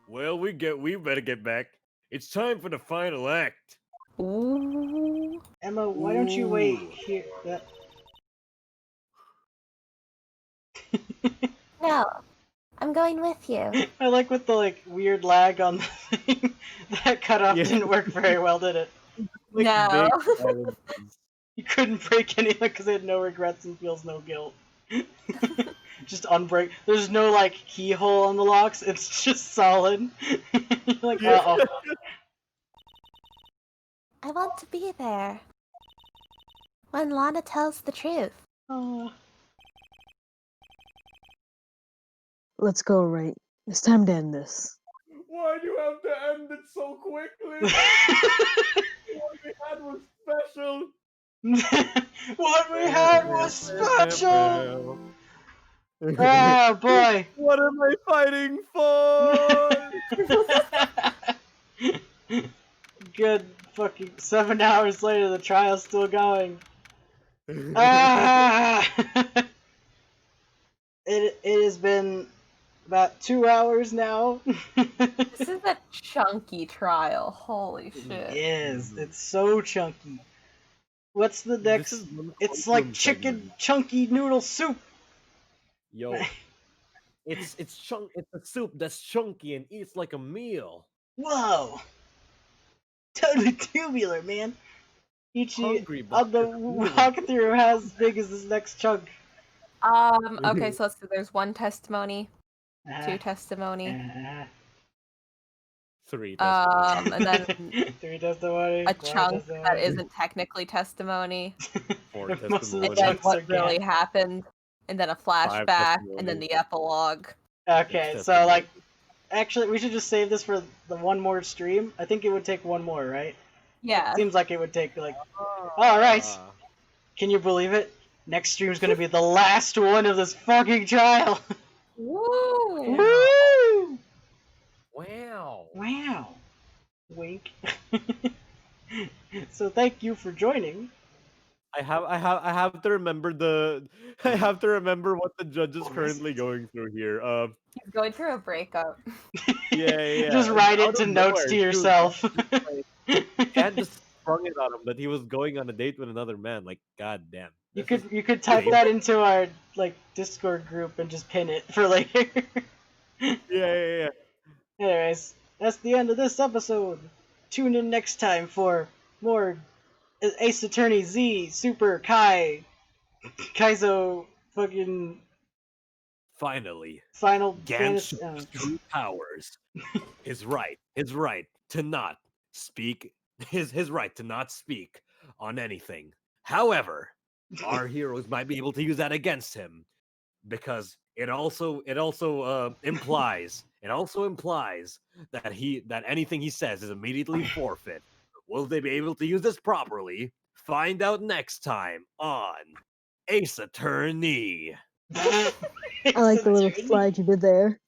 Well, we better get back. It's time for the final act. Ooh. Emma, why don't you wait Ooh. here? No, I'm going with you. I like with the weird lag on the thing. That cutoff didn't work very well, did it? No. You couldn't break anything because they had no regrets and feels no guilt. Just unbreak. There's no keyhole on the locks. It's just solid. You're like, uh-oh. I want to be there. When Lana tells the truth. Oh. Let's go, right? It's time to end this. Why do you have to end it so quickly? What we had was special. What we had was special. Oh boy. What am I fighting for? Good fucking 7 hours later, the trial's still going. Ah! It has been about 2 hours now. This is a chunky trial. Holy shit. It is. It's so chunky. What's the next? It's like chicken chunky noodle soup. Yo, it's a soup that's chunky and eats like a meal. Whoa. Totally tubular, man. Ichi on the walkthrough, how big is this next chunk? Okay, so let's see. There's one testimony, two testimony, 3 testimony. and then 3 testimony. a 4 chunk testimony. that isn't technically testimony, 4 Most of the and testimony. then chunks are what really Gant. happened, and then a flashback, and then testimony. the epilogue. Okay, It's so testimony. actually, we should just save this for the one more stream. I think it would take one more, right? Yeah. Seems like it would take all right. Ah. Can you believe it? Next stream's gonna be the last one of this fucking trial. Woo! Woo! Wow. Wow. Wink. So thank you for joining. I have to remember I have to remember what the judge is currently going through here. He's going through a breakup. Yeah. Just write Out it to of notes nowhere, to dude, yourself. Gant just sprung it on him that he was going on a date with another man. Like, goddamn. You could type that into our Discord group and just pin it for later. Yeah. Anyways, that's the end of this episode. Tune in next time for more Ace Attorney Z Super Kaizo fucking Finally, Final Gant Fantasy. shows true powers. His right to not speak his right to not speak on anything. However, our heroes might be able to use that against him because it also implies that anything he says is immediately forfeit. Will they be able to use this properly? Find out next time on Ace Attorney. I like the little slide you did there.